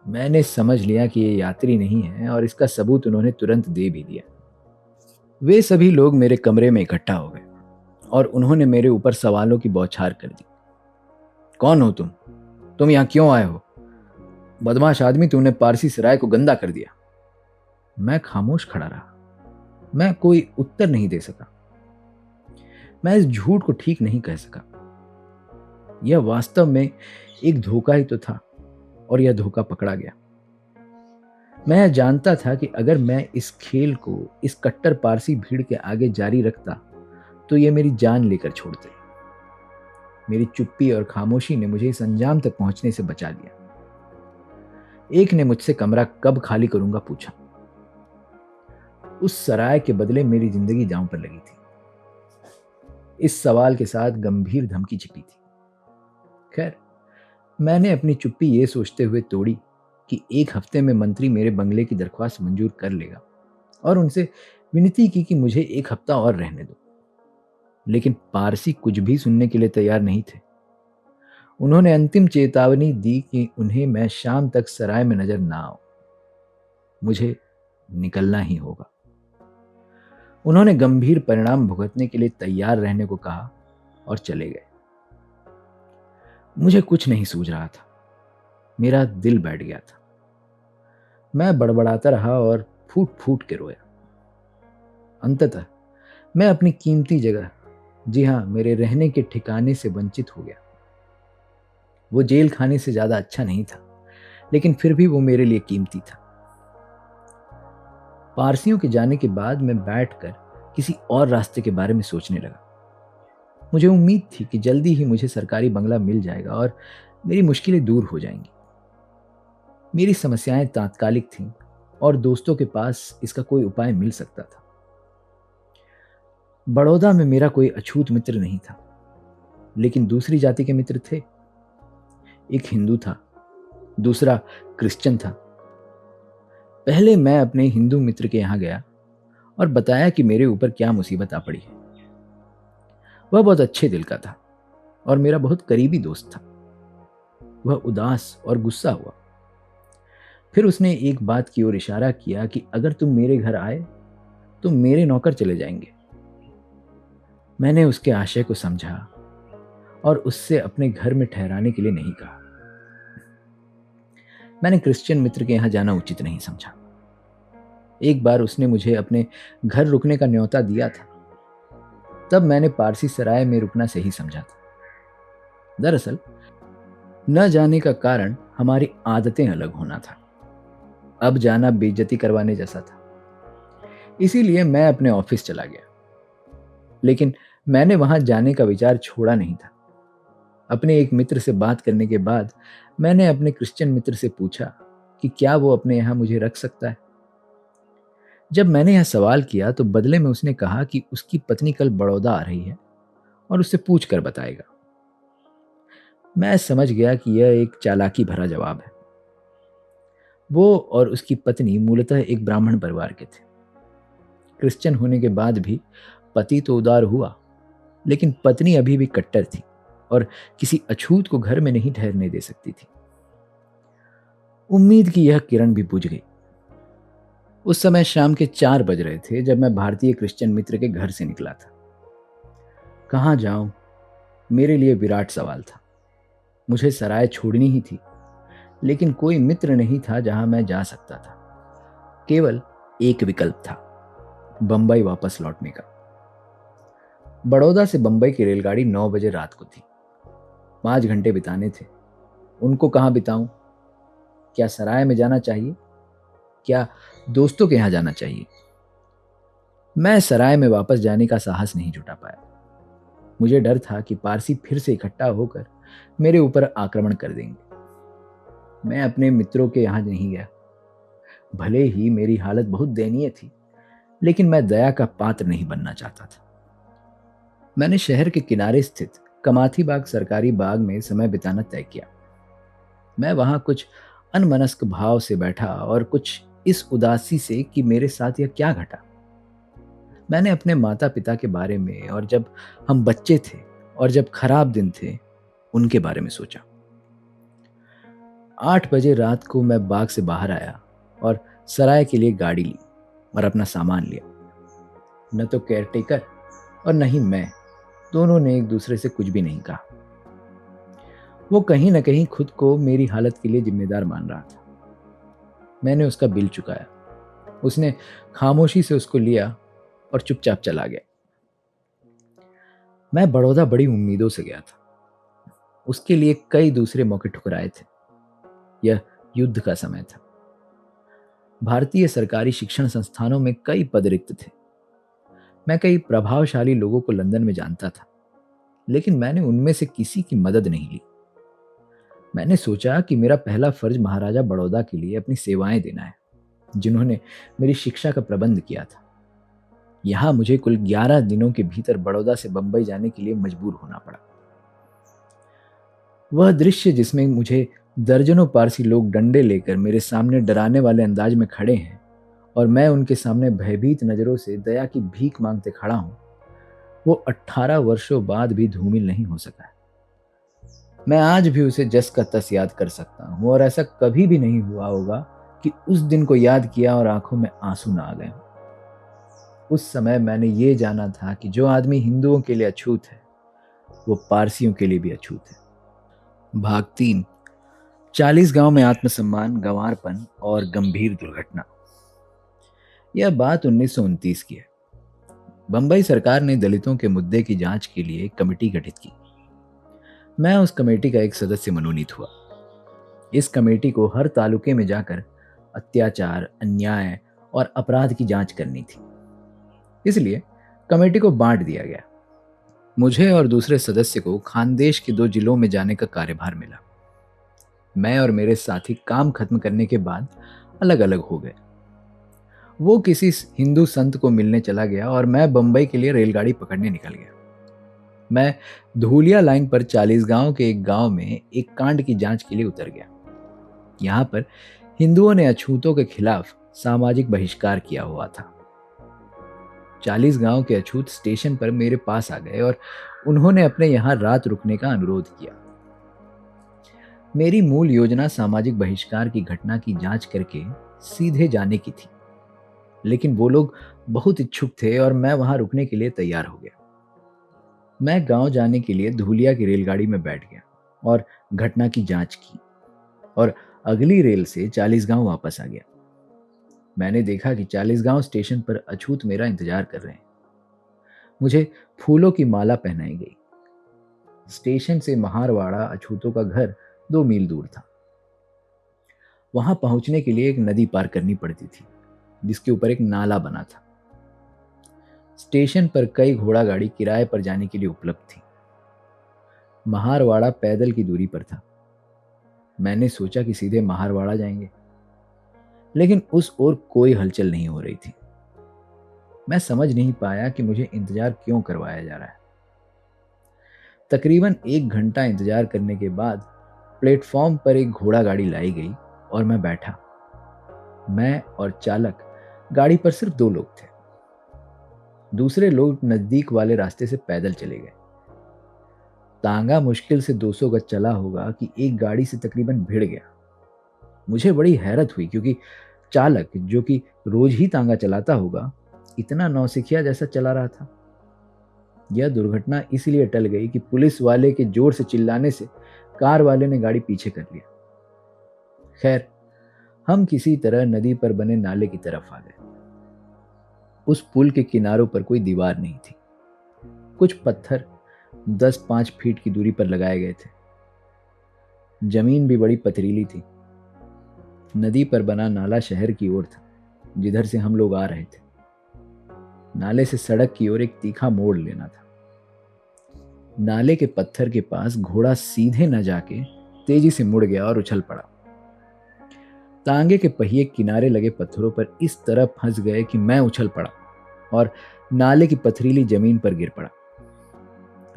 मैंने समझ लिया कि ये यात्री नहीं है, और इसका सबूत उन्होंने तुरंत दे भी दिया। वे सभी लोग मेरे कमरे में इकट्ठा हो गए और उन्होंने मेरे ऊपर सवालों की बौछार कर दी। कौन हो तुम यहाँ क्यों आए हो? बदमाश आदमी, तुमने पारसी सराय को गंदा कर दिया। मैं खामोश खड़ा रहा। मैं कोई उत्तर नहीं दे सका। मैं इस झूठ को ठीक नहीं कह सका। यह वास्तव में एक धोखा ही तो था, और यह धोखा पकड़ा गया। मैं यह जानता था कि अगर मैं इस खेल को इस कट्टर पारसी भीड़ के आगे जारी रखता तो ये मेरी जान लेकर छोड़ते। मेरी चुप्पी और खामोशी ने मुझे इस अंजाम तक पहुंचने से बचा लिया। एक ने मुझसे कमरा कब खाली करूंगा पूछा। उस सराय के बदले मेरी जिंदगी दांव पर लगी थी। इस सवाल के साथ गंभीर धमकी छिपी थी। खैर, मैंने अपनी चुप्पी ये सोचते हुए तोड़ी कि एक हफ्ते में मंत्री मेरे बंगले की दरख्वास्त मंजूर कर लेगा, और उनसे विनती की कि मुझे एक हफ्ता और रहने दो। लेकिन पारसी कुछ भी सुनने के लिए तैयार नहीं थे। उन्होंने अंतिम चेतावनी दी कि उन्हें मैं शाम तक सराय में नजर ना आऊं। मुझे निकलना ही होगा। उन्होंने गंभीर परिणाम भुगतने के लिए तैयार रहने को कहा और चले गए। मुझे कुछ नहीं सूझ रहा था। मेरा दिल बैठ गया था। मैं बड़बड़ाता रहा और फूट फूट के रोया। अंततः मैं अपनी कीमती जगह, जी हाँ, मेरे रहने के ठिकाने से वंचित हो गया। वो जेल खाने से ज्यादा अच्छा नहीं था, लेकिन फिर भी वो मेरे लिए कीमती था। पारसियों के जाने के बाद मैं बैठकर किसी और रास्ते के बारे में सोचने लगा। मुझे उम्मीद थी कि जल्दी ही मुझे सरकारी बंगला मिल जाएगा और मेरी मुश्किलें दूर हो जाएंगी। मेरी समस्याएं तात्कालिक थीं और दोस्तों के पास इसका कोई उपाय मिल सकता था। बड़ौदा में मेरा कोई अछूत मित्र नहीं था, लेकिन दूसरी जाति के मित्र थे। एक हिंदू था, दूसरा क्रिश्चियन था। पहले मैं अपने हिंदू मित्र के यहां गया और बताया कि मेरे ऊपर क्या मुसीबत आ पड़ी है। वह बहुत अच्छे दिल का था और मेरा बहुत करीबी दोस्त था। वह उदास और गुस्सा हुआ। फिर उसने एक बात की ओर इशारा किया कि अगर तुम मेरे घर आए तो मेरे नौकर चले जाएंगे। मैंने उसके आशय को समझा और उससे अपने घर में ठहराने के लिए नहीं कहा। मैंने क्रिश्चियन मित्र के यहां जाना उचित नहीं समझा। एक बार उसने मुझे अपने घर रुकने का न्योता दिया था, तब मैंने पारसी सराय में रुकना सही समझा था। दरअसल न जाने का कारण हमारी आदतें अलग होना था। अब जाना बेइज्जती करवाने जैसा था। इसीलिए मैं अपने ऑफिस चला गया, लेकिन मैंने वहां जाने का विचार छोड़ा नहीं था। अपने एक मित्र से बात करने के बाद मैंने अपने क्रिश्चियन मित्र से पूछा कि क्या वो अपने यहां मुझे रख सकता है। जब मैंने यह सवाल किया तो बदले में उसने कहा कि उसकी पत्नी कल बड़ौदा आ रही है और उससे पूछ कर बताएगा। मैं समझ गया कि यह एक चालाकी भरा जवाब है। वो और उसकी पत्नी मूलतः एक ब्राह्मण परिवार के थे। क्रिश्चियन होने के बाद भी पति तो उदार हुआ, लेकिन पत्नी अभी भी कट्टर थी और किसी अछूत को घर में नहीं ठहरने दे सकती थी। उम्मीद की यह किरण भी बुझ गई। उस समय शाम के 4 बज रहे थे जब मैं भारतीय क्रिश्चियन मित्र के घर से निकला था। कहाँ जाऊं, मेरे लिए विराट सवाल था। मुझे सराय छोड़नी ही थी, लेकिन कोई मित्र नहीं था जहां मैं जा सकता था। केवल एक विकल्प था, बंबई वापस लौटने का। बड़ौदा से बंबई की रेलगाड़ी 9 बजे रात को थी। 5 घंटे बिताने थे। उनको कहाँ बिताऊं? क्या सराय में जाना चाहिए? क्या दोस्तों के यहां जाना चाहिए? मैं सराय में वापस जाने का साहस नहीं जुटा पाया। मुझे डर था कि पारसी फिर से इकट्ठा होकर मेरे ऊपर आक्रमण कर देंगे। मैं अपने मित्रों के यहां नहीं गया। भले ही मेरी हालत बहुत दयनीय थी, लेकिन मैं दया का पात्र नहीं बनना चाहता था। मैंने शहर के किनारे स्थित कमाथी बाग सरकारी बाग में समय बिताना तय किया। मैं वहां कुछ अनमनस्क भाव से बैठा और कुछ इस उदासी से कि मेरे साथ यह क्या घटा। मैंने अपने माता पिता के बारे में, और जब हम बच्चे थे और जब खराब दिन थे, उनके बारे में सोचा। 8 बजे रात को मैं बाग से बाहर आया और सराय के लिए गाड़ी ली और अपना सामान लिया। न तो केयरटेकर और न ही मैं, दोनों ने एक दूसरे से कुछ भी नहीं कहा। वो कहीं न कहीं खुद को मेरी हालत के लिए जिम्मेदार मान रहा था। मैंने उसका बिल चुकाया। उसने खामोशी से उसको लिया और चुपचाप चला गया। मैं बड़ौदा बड़ी उम्मीदों से गया था। उसके लिए कई दूसरे मौके ठुकराए थे। यह युद्ध का समय था। भारतीय सरकारी शिक्षण संस्थानों में कई पद रिक्त थे। मैं कई प्रभावशाली लोगों को लंदन में जानता था, लेकिन मैंने उनमें से किसी की मदद नहीं ली। मैंने सोचा कि मेरा पहला फर्ज महाराजा बड़ौदा के लिए अपनी सेवाएं देना है, जिन्होंने मेरी शिक्षा का प्रबंध किया था। यहाँ मुझे कुल 11 दिनों के भीतर बड़ौदा से बंबई जाने के लिए मजबूर होना पड़ा। वह दृश्य जिसमें मुझे दर्जनों पारसी लोग डंडे लेकर मेरे सामने डराने वाले अंदाज में खड़े हैं और मैं उनके सामने भयभीत नजरों से दया की भीख मांगते खड़ा हूं, वो 18 वर्षों बाद भी धूमिल नहीं हो सका है। मैं आज भी उसे जस का तस याद कर सकता हूं और ऐसा कभी भी नहीं हुआ होगा कि उस दिन को याद किया और आंखों में आंसू ना आ गए। उस समय मैंने ये जाना था कि जो आदमी हिंदुओं के लिए अछूत है वो पारसियों के लिए भी अछूत है। भाग 3। 40 गांव में आत्मसम्मान, गंवारपन और गंभीर दुर्घटना। यह बात 1929 की है। बंबई सरकार ने दलितों के मुद्दे की जांच के लिए कमेटी गठित की। मैं उस कमेटी का एक सदस्य मनोनीत हुआ। इस कमेटी को हर तालुके में जाकर अत्याचार, अन्याय और अपराध की जांच करनी थी। इसलिए कमेटी को बांट दिया गया। मुझे और दूसरे सदस्य को खानदेश के 2 जिलों में जाने का कार्यभार मिला। मैं और मेरे साथी काम खत्म करने के बाद अलग अलग हो गए। वो किसी हिंदू संत को मिलने चला गया और मैं बंबई के लिए रेलगाड़ी पकड़ने निकल गया। मैं धूलिया लाइन पर 40 गांव के एक गांव में एक कांड की जांच के लिए उतर गया। यहाँ पर हिंदुओं ने अछूतों के खिलाफ सामाजिक बहिष्कार किया हुआ था। 40 गांव के अछूत स्टेशन पर मेरे पास आ गए और उन्होंने अपने यहाँ रात रुकने का अनुरोध किया। मेरी मूल योजना सामाजिक बहिष्कार की घटना की जांच करके सीधे जाने की थी, लेकिन वो लोग बहुत इच्छुक थे और मैं वहां रुकने के लिए तैयार हो गया। मैं गांव जाने के लिए धूलिया की रेलगाड़ी में बैठ गया और घटना की जांच की और अगली रेल से 40 गांव वापस आ गया। मैंने देखा कि 40 गांव स्टेशन पर अछूत मेरा इंतजार कर रहे हैं। मुझे फूलों की माला पहनाई गई। स्टेशन से महारवाड़ा अछूतों का घर 2 मील दूर था। वहां पहुंचने के लिए एक नदी पार करनी पड़ती थी, जिसके ऊपर एक नाला बना था। स्टेशन पर कई घोड़ा गाड़ी किराए पर जाने के लिए उपलब्ध थी। महारवाड़ा पैदल की दूरी पर था। मैंने सोचा कि सीधे महारवाड़ा जाएंगे, लेकिन उस ओर कोई हलचल नहीं हो रही थी। मैं समझ नहीं पाया कि मुझे इंतजार क्यों करवाया जा रहा है। तकरीबन 1 घंटा इंतजार करने के बाद प्लेटफॉर्म पर एक घोड़ा गाड़ी लाई गई और मैं बैठा। मैं और चालक, गाड़ी पर सिर्फ 2 लोग थे। दूसरे लोग नजदीक वाले रास्ते से पैदल चले गए। तांगा मुश्किल से 200 गज चला होगा कि एक गाड़ी से तकरीबन भिड़ गया। मुझे बड़ी हैरत हुई क्योंकि चालक, जो कि रोज ही तांगा चलाता होगा, इतना नौसिखिया जैसा चला रहा था। यह दुर्घटना इसलिए टल गई कि पुलिस वाले के जोर से चिल्लाने से कार वाले ने गाड़ी पीछे कर लिया। खैर, हम किसी तरह नदी पर बने नाले की तरफ आ गए। उस पुल के किनारों पर कोई दीवार नहीं थी। कुछ पत्थर 10-5 फीट की दूरी पर लगाए गए थे। जमीन भी बड़ी पथरीली थी। नदी पर बना नाला शहर की ओर था, जिधर से हम लोग आ रहे थे। नाले से सड़क की ओर एक तीखा मोड़ लेना था। नाले के पत्थर के पास घोड़ा सीधे न जाके तेजी से मुड़ गया और उछल पड़ा। तांगे के पहिए किनारे लगे पत्थरों पर इस तरह फंस गए कि मैं उछल पड़ा और नाले की पथरीली जमीन पर गिर पड़ा।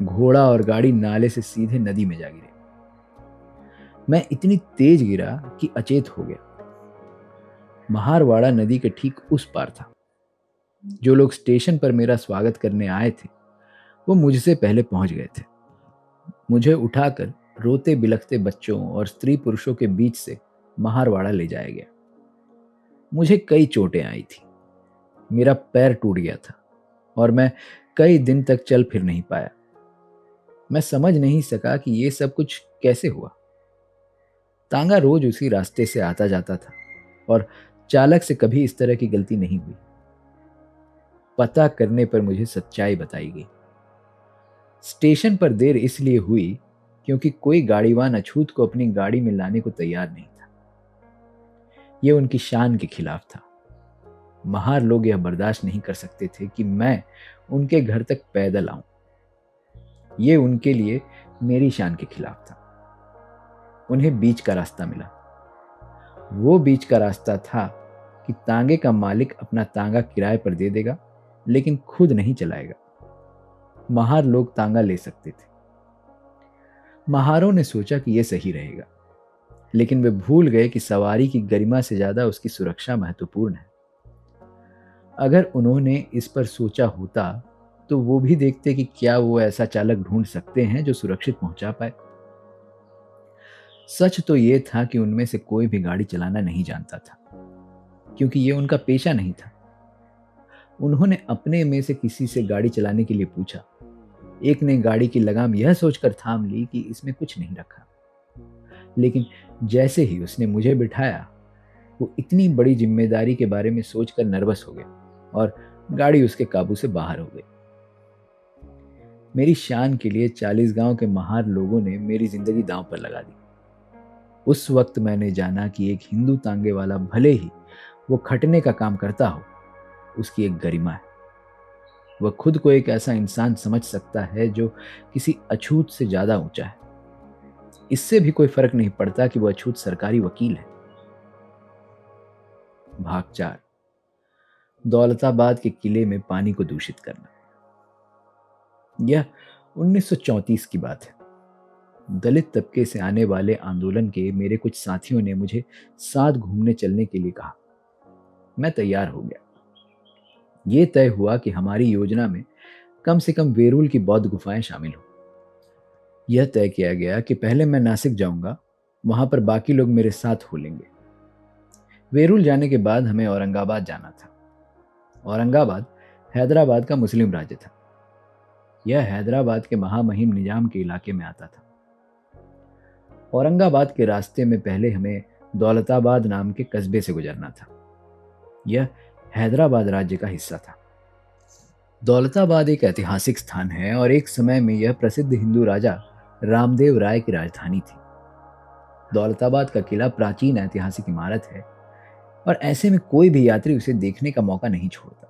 घोड़ा और गाड़ी नाले से सीधे नदी में जा गिरे। मैं इतनी तेज गिरा कि अचेत हो गया। महारवाड़ा नदी के ठीक उस पार था। जो लोग स्टेशन पर मेरा स्वागत करने आए थे, वो मुझसे पहले पहुंच गए थे। मुझे उठाकर रोते बिलखते बच्चों और स्त्री पुरुषों के बीच से महारवाड़ा ले जाया गया। मुझे कई चोटें आई थी। मेरा पैर टूट गया था और मैं कई दिन तक चल फिर नहीं पाया। मैं समझ नहीं सका कि ये सब कुछ कैसे हुआ। तांगा रोज उसी रास्ते से आता जाता था और चालक से कभी इस तरह की गलती नहीं हुई। पता करने पर मुझे सच्चाई बताई गई। स्टेशन पर देर इसलिए हुई क्योंकि कोई गाड़ीवान अछूत को अपनी गाड़ी में लाने को तैयार नहीं था। यह उनकी शान के खिलाफ था। महार लोग यह बर्दाश्त नहीं कर सकते थे कि मैं उनके घर तक पैदल आऊं। यह उनके लिए मेरी शान के खिलाफ था। उन्हें बीच का रास्ता मिला। वो बीच का रास्ता था कि तांगे का मालिक अपना तांगा किराए पर दे देगा लेकिन खुद नहीं चलाएगा। महार लोग तांगा ले सकते थे। महारों ने सोचा कि यह सही रहेगा, लेकिन वे भूल गए कि सवारी की गरिमा से ज्यादा उसकी सुरक्षा महत्वपूर्ण है। अगर उन्होंने इस पर सोचा होता तो वो भी देखते कि क्या वो ऐसा चालक ढूंढ सकते हैं जो सुरक्षित पहुंचा पाए। सच तो ये था कि उनमें से कोई भी गाड़ी चलाना नहीं जानता था, क्योंकि ये उनका पेशा नहीं था। उन्होंने अपने में से किसी से गाड़ी चलाने के लिए पूछा। एक ने गाड़ी की लगाम यह सोचकर थाम ली कि इसमें कुछ नहीं रखा, लेकिन जैसे ही उसने मुझे बिठाया, वो इतनी बड़ी जिम्मेदारी के बारे में सोचकर नर्वस हो गया और गाड़ी उसके काबू से बाहर हो गई। मेरी शान के लिए 40 गांव के महार लोगों ने मेरी जिंदगी दांव पर लगा दी। उस वक्त मैंने जाना कि एक हिंदू तांगे वाला भले ही वो खटने का काम करता हो, उसकी एक गरिमा है। वह खुद को एक ऐसा इंसान समझ सकता है जो किसी अछूत से ज्यादा ऊंचा है। इससे भी कोई फर्क नहीं पड़ता कि वह अछूत सरकारी वकील है। भाग 4। दौलताबाद के किले में पानी को दूषित करना। यह 1934 की बात है। दलित तबके से आने वाले आंदोलन के मेरे कुछ साथियों ने मुझे साथ घूमने चलने के लिए कहा। मैं तैयार हो गया। यह तय हुआ कि हमारी योजना में कम से कम वेरूल की बौद्ध गुफाएं शामिल हो। यह तय किया गया कि पहले मैं नासिक जाऊंगा, वहां पर बाकी लोग मेरे साथ हो लेंगे। वेरूल जाने के बाद हमें औरंगाबाद जाना था। औरंगाबाद हैदराबाद का मुस्लिम राज्य था। यह हैदराबाद के महामहिम निजाम के इलाके में आता था। औरंगाबाद के रास्ते में पहले हमें दौलताबाद नाम के कस्बे से गुजरना था। यह हैदराबाद राज्य का हिस्सा था। दौलताबाद एक ऐतिहासिक स्थान है और एक समय में यह प्रसिद्ध हिंदू राजा रामदेव राय की राजधानी थी। दौलताबाद का किला प्राचीन ऐतिहासिक इमारत है और ऐसे में कोई भी यात्री उसे देखने का मौका नहीं छोड़ता।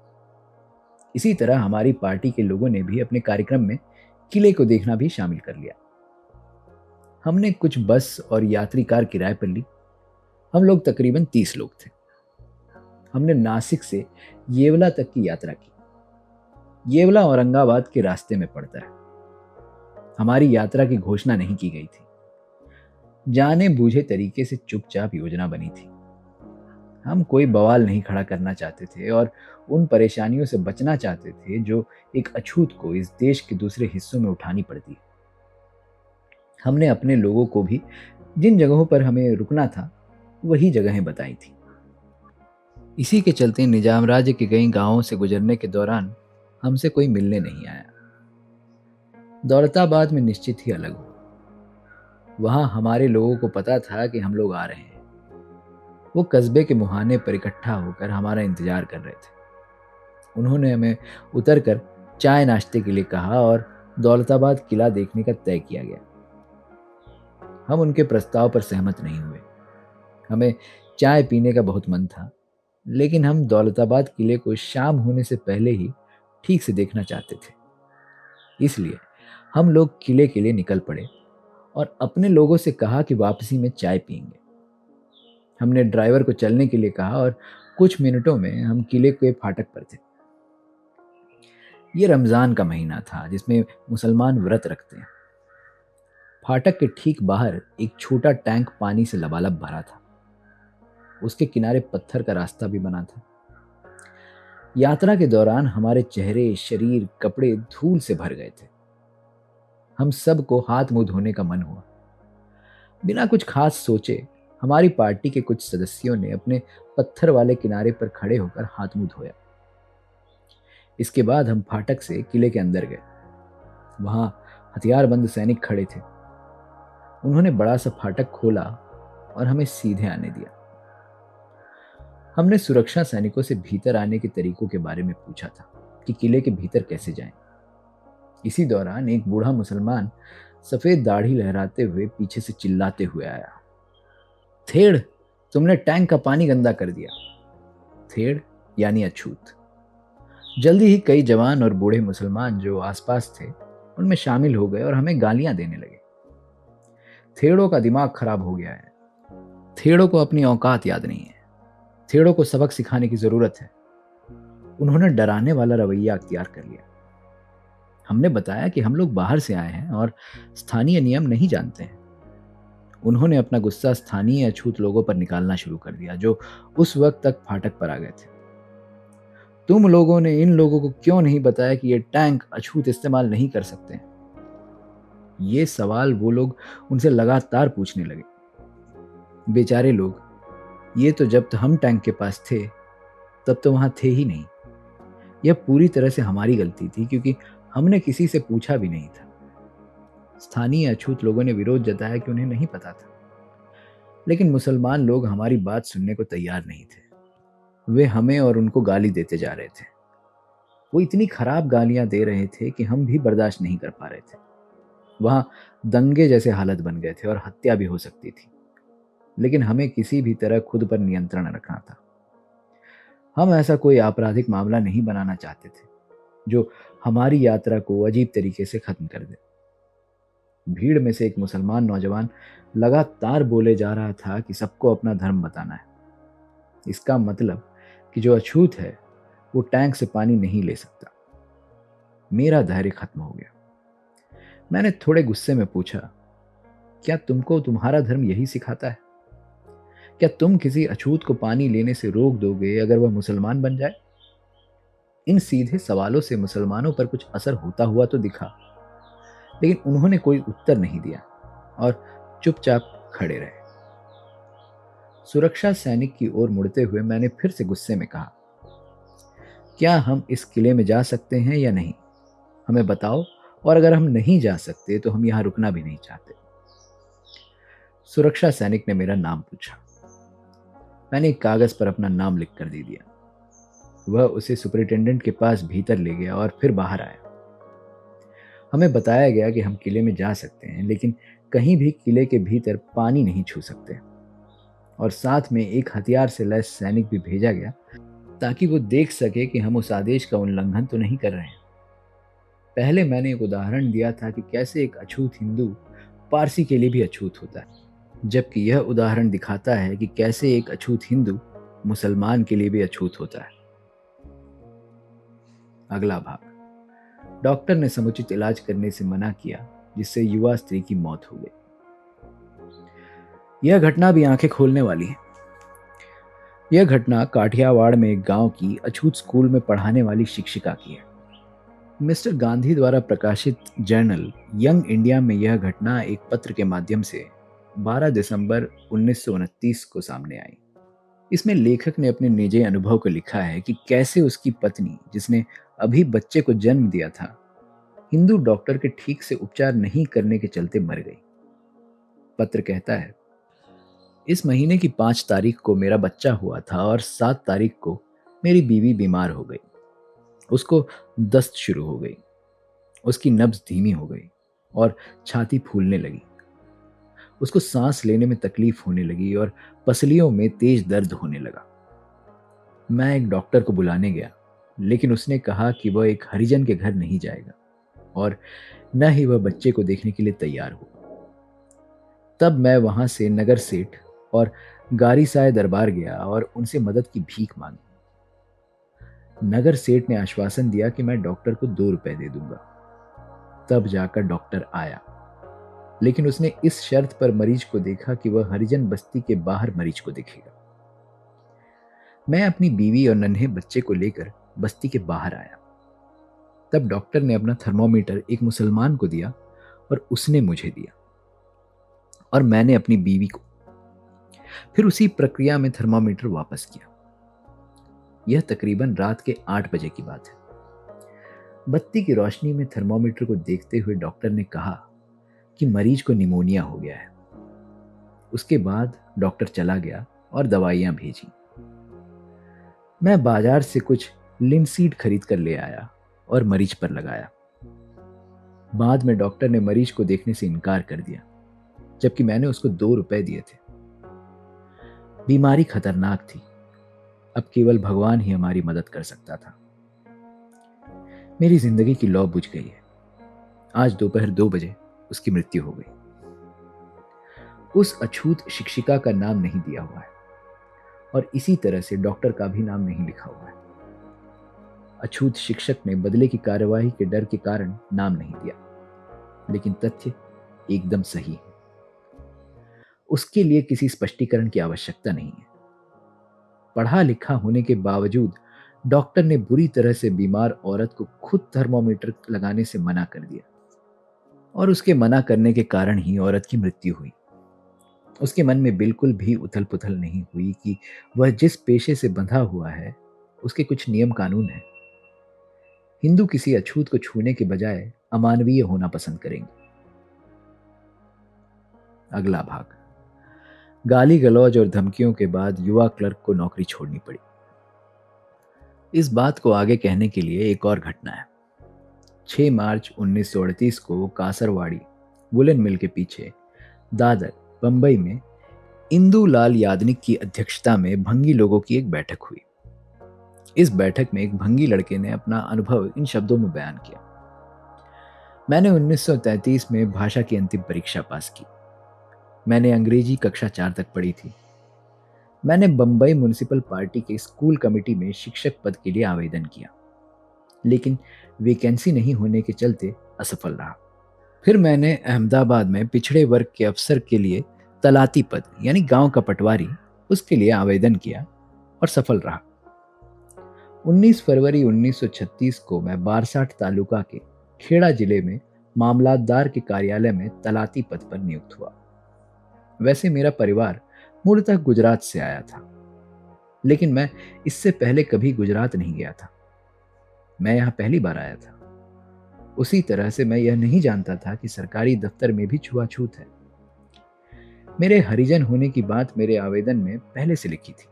इसी तरह हमारी पार्टी के लोगों ने भी अपने कार्यक्रम में किले को देखना भी शामिल कर लिया। हमने कुछ बस और यात्री कार किराए पर ली। हम लोग तकरीबन 30 लोग थे। हमने नासिक से येवला तक की यात्रा की। येवला औरंगाबाद के रास्ते में पड़ता है। हमारी यात्रा की घोषणा नहीं की गई थी। जाने बूझे तरीके से चुपचाप योजना बनी थी। हम कोई बवाल नहीं खड़ा करना चाहते थे और उन परेशानियों से बचना चाहते थे जो एक अछूत को इस देश के दूसरे हिस्सों में उठानी पड़ती है। हमने अपने लोगों को भी जिन जगहों पर हमें रुकना था वही जगहें बताई थी। इसी के चलते निजाम राज्य के कई गांवों से गुजरने के दौरान हमसे कोई मिलने नहीं आया। दौलताबाद में निश्चित ही अलग हुआ। वहां हमारे लोगों को पता था कि हम लोग आ रहे हैं। वो कस्बे के मुहाने पर इकट्ठा होकर हमारा इंतजार कर रहे थे। उन्होंने हमें उतरकर चाय नाश्ते के लिए कहा और दौलताबाद किला देखने का तय किया गया। हम उनके प्रस्ताव पर सहमत नहीं हुए। हमें चाय पीने का बहुत मन था, लेकिन हम दौलताबाद किले को शाम होने से पहले ही ठीक से देखना चाहते थे। इसलिए हम लोग किले के लिए निकल पड़े और अपने लोगों से कहा कि वापसी में चाय पियेंगे। हमने ड्राइवर को चलने के लिए कहा और कुछ मिनटों में हम किले के फाटक पर थे। यह रमजान का महीना था जिसमें मुसलमान व्रत रखते हैं। फाटक के ठीक बाहर एक छोटा टैंक पानी से लबालब भरा था। उसके किनारे पत्थर का रास्ता भी बना था। यात्रा के दौरान हमारे चेहरे, शरीर, कपड़े धूल से भर गए थे। हम सबको हाथ मुंह धोने का मन हुआ। बिना कुछ खास सोचे हमारी पार्टी के कुछ सदस्यों ने अपने पत्थर वाले किनारे पर खड़े होकर हाथ मुंह धोया। इसके बाद हम फाटक से किले के अंदर गए। वहां हथियारबंद सैनिक खड़े थे। उन्होंने बड़ा सा फाटक खोला और हमें सीधे आने दिया। हमने सुरक्षा सैनिकों से भीतर आने के तरीकों के बारे में पूछा था कि किले के भीतर कैसे जाएं। इसी दौरान एक बूढ़ा मुसलमान सफेद दाढ़ी लहराते हुए पीछे से चिल्लाते हुए आया, थेड़, तुमने टैंक का पानी गंदा कर दिया। थेड़ यानी अछूत। जल्दी ही कई जवान और बूढ़े मुसलमान जो आसपास थे उनमें शामिल हो गए और हमें गालियां देने लगे। थेड़ों का दिमाग खराब हो गया है। थेड़ों को अपनी औकात याद नहीं है। थेड़ों को सबक सिखाने की जरूरत है। उन्होंने डराने वाला रवैया अख्तियार कर लिया। हमने बताया कि हम लोग बाहर से आए हैं और स्थानीय नियम नहीं जानते हैं। उन्होंने अपना गुस्सा स्थानीय अछूत लोगों पर निकालना शुरू कर दिया, जो उस वक्त तक फाटक पर आ गए थे। तुम लोगों ने इन लोगों को क्यों नहीं बताया कि ये टैंक अछूत इस्तेमाल नहीं कर सकते हैं? ये सवाल वो लोग उनसे लगातार पूछने लगे। बेचारे लोग, ये तो जब हम टैंक के पास थे तब तो वहां थे ही नहीं। यह पूरी तरह से हमारी गलती थी, क्योंकि हमने किसी से पूछा भी नहीं था। स्थानीय अछूत लोगों ने विरोध जताया कि उन्हें नहीं पता था, लेकिन मुसलमान लोग हमारी बात सुनने को तैयार नहीं थे। वे हमें और उनको गाली देते जा रहे थे। वो इतनी खराब गालियां दे रहे थे कि हम भी बर्दाश्त नहीं कर पा रहे थे। वहां दंगे जैसे हालत बन गए थे और हत्या भी हो सकती थी, लेकिन हमें किसी भी तरह खुद पर नियंत्रण रखना था। हम ऐसा कोई आपराधिक मामला नहीं बनाना चाहते थे जो हमारी यात्रा को अजीब तरीके से खत्म कर दे। भीड़ में से एक मुसलमान नौजवान लगातार बोले जा रहा था कि सबको अपना धर्म बताना है। इसका मतलब कि जो अछूत है वो टैंक से पानी नहीं ले सकता। मेरा धैर्य खत्म हो गया। मैंने थोड़े गुस्से में पूछा, क्या तुमको तुम्हारा धर्म यही सिखाता है? क्या तुम किसी अछूत को पानी लेने से रोक दोगे अगर वह मुसलमान बन जाए? इन सीधे सवालों से मुसलमानों पर कुछ असर होता हुआ तो दिखा, लेकिन उन्होंने कोई उत्तर नहीं दिया और चुपचाप खड़े रहे। सुरक्षा सैनिक की ओर मुड़ते हुए मैंने फिर से गुस्से में कहा, क्या हम इस किले में जा सकते हैं या नहीं? हमें बताओ, और अगर हम नहीं जा सकते तो हम यहां रुकना भी नहीं चाहते। सुरक्षा सैनिक ने मेरा नाम पूछा। मैंने एक कागज पर अपना नाम लिख कर दे दिया। वह उसे सुपरिटेंडेंट के पास भीतर ले गया और फिर बाहर आया। हमें बताया गया कि हम किले में जा सकते हैं, लेकिन कहीं भी किले के भीतर पानी नहीं छू सकते, और साथ में एक हथियार से लैस सैनिक भी भेजा गया ताकि वो देख सके कि हम उस आदेश का उल्लंघन तो नहीं कर रहे हैं। पहले मैंने एक उदाहरण दिया था कि कैसे एक अछूत हिंदू पारसी के लिए भी अछूत होता है, जबकि यह उदाहरण दिखाता है कि कैसे एक अछूत हिंदू मुसलमान के लिए भी अछूत होता है। अगला भाग। डॉक्टर ने समुचित इलाज करने से मना किया, जिससे युवा स्त्री की मौत हो गई। यह घटना भी आंखें खोलने वाली है। यह घटना काठियावाड़ में एक गांव की अछूत स्कूल में पढ़ाने वाली शिक्षिका की है। मिस्टर गांधी द्वारा प्रकाशित जर्नल यंग इंडिया में यह घटना एक पत्र के माध्यम से 12 दिसंबर 1929 को सामने आई। इसमें लेखक ने अपने निजी अनुभव को लिखा है कि कैसे उसकी पत्नी, जिसने अभी बच्चे को जन्म दिया था, हिंदू डॉक्टर के ठीक से उपचार नहीं करने के चलते मर गई। पत्र कहता है, इस महीने की 5 तारीख को मेरा बच्चा हुआ था और 7 तारीख को मेरी बीवी बीमार हो गई। उसको दस्त शुरू हो गई। उसकी नब्ज धीमी हो गई और छाती फूलने लगी। उसको सांस लेने में तकलीफ होने लगी और पसलियों में तेज दर्द होने लगा। मैं एक डॉक्टर को बुलाने गया, लेकिन उसने कहा कि वह एक हरिजन के घर नहीं जाएगा और न ही वह बच्चे को देखने के लिए तैयार हुआ। तब मैं वहां से नगर सेठ और गारी साय दरबार गया और उनसे मदद की भीख मांगी। नगर सेठ ने आश्वासन दिया कि मैं डॉक्टर को 2 रुपए दे दूंगा। तब जाकर डॉक्टर आया, लेकिन उसने इस शर्त पर मरीज को देखा कि वह हरिजन बस्ती के बाहर मरीज को देखेगा। मैं अपनी बीवी और नन्हे बच्चे को लेकर बस्ती के बाहर आया। तब डॉक्टर ने अपना थर्मोमीटर एक मुसलमान को दिया और उसने मुझे दिया, और मैंने अपनी बीवी को। फिर उसी प्रक्रिया में थर्मामीटर वापस किया। यह तकरीबन रात के 8 बजे की बात है। बत्ती की रोशनी में थर्मामीटर को देखते हुए डॉक्टर ने कहा कि मरीज को निमोनिया हो गया है। उसके बाद डॉक्टर चला गया और दवाइयां भेजी। मैं बाजार से कुछ लिनसीड खरीद कर ले आया और मरीज पर लगाया। बाद में डॉक्टर ने मरीज को देखने से इनकार कर दिया, जबकि मैंने उसको 2 रुपए दिए थे। बीमारी खतरनाक थी। अब केवल भगवान ही हमारी मदद कर सकता था। मेरी जिंदगी की लौ बुझ गई है। आज दोपहर 2 बजे उसकी मृत्यु हो गई। उस अछूत शिक्षिका का नाम नहीं दिया हुआ है और इसी तरह से डॉक्टर का भी नाम नहीं लिखा हुआ है। अछूत शिक्षक ने बदले की कार्यवाही के डर के कारण नाम नहीं दिया, लेकिन तथ्य एकदम सही है। उसके लिए किसी स्पष्टीकरण की आवश्यकता नहीं है। पढ़ा लिखा होने के बावजूद डॉक्टर ने बुरी तरह से बीमार औरत को खुद थर्मोमीटर लगाने से मना कर दिया, और उसके मना करने के कारण ही औरत की मृत्यु हुई। उसके मन में बिल्कुल भी उथल पुथल नहीं हुई कि वह जिस पेशे से बंधा हुआ है उसके कुछ नियम कानून हैं। हिंदू किसी अछूत को छूने के बजाय अमानवीय होना पसंद करेंगे। अगला भाग। गाली गलौज और धमकियों के बाद युवा क्लर्क को नौकरी छोड़नी पड़ी। इस बात को आगे कहने के लिए एक और घटना है। 6 मार्च 1938 को कासरवाड़ी वुलन मिल के पीछे दादर बंबई में इंदू लाल यादनिक की अध्यक्षता में भंगी लोगों की एक बैठक हुई। इस बैठक में एक भंगी लड़के ने अपना अनुभव इन शब्दों में बयान किया। मैंने 1933 में भाषा की अंतिम परीक्षा पास की। मैंने अंग्रेजी कक्षा 4 तक पढ़ी थी। मैंने बंबई म्युनिसिपल पार्टी के स्कूल कमेटी में शिक्षक पद के लिए आवेदन किया, लेकिन वैकेंसी नहीं होने के चलते असफल रहा। फिर मैंने अहमदाबाद में पिछड़े वर्ग के अफसर के लिए तलाती पद यानी गांव का पटवारी, उसके लिए आवेदन किया और सफल रहा। 19 फरवरी 1936 को मैं बारसाठ तालुका के खेड़ा जिले में मामलातदार के कार्यालय में तलाती पद पर नियुक्त हुआ। वैसे मेरा परिवार मूलतः गुजरात से आया था, लेकिन मैं इससे पहले कभी गुजरात नहीं गया था। मैं यहाँ पहली बार आया था। उसी तरह से मैं यह नहीं जानता था कि सरकारी दफ्तर में भी छुआछूत है। मेरे हरिजन होने की बात मेरे आवेदन में पहले से लिखी थी,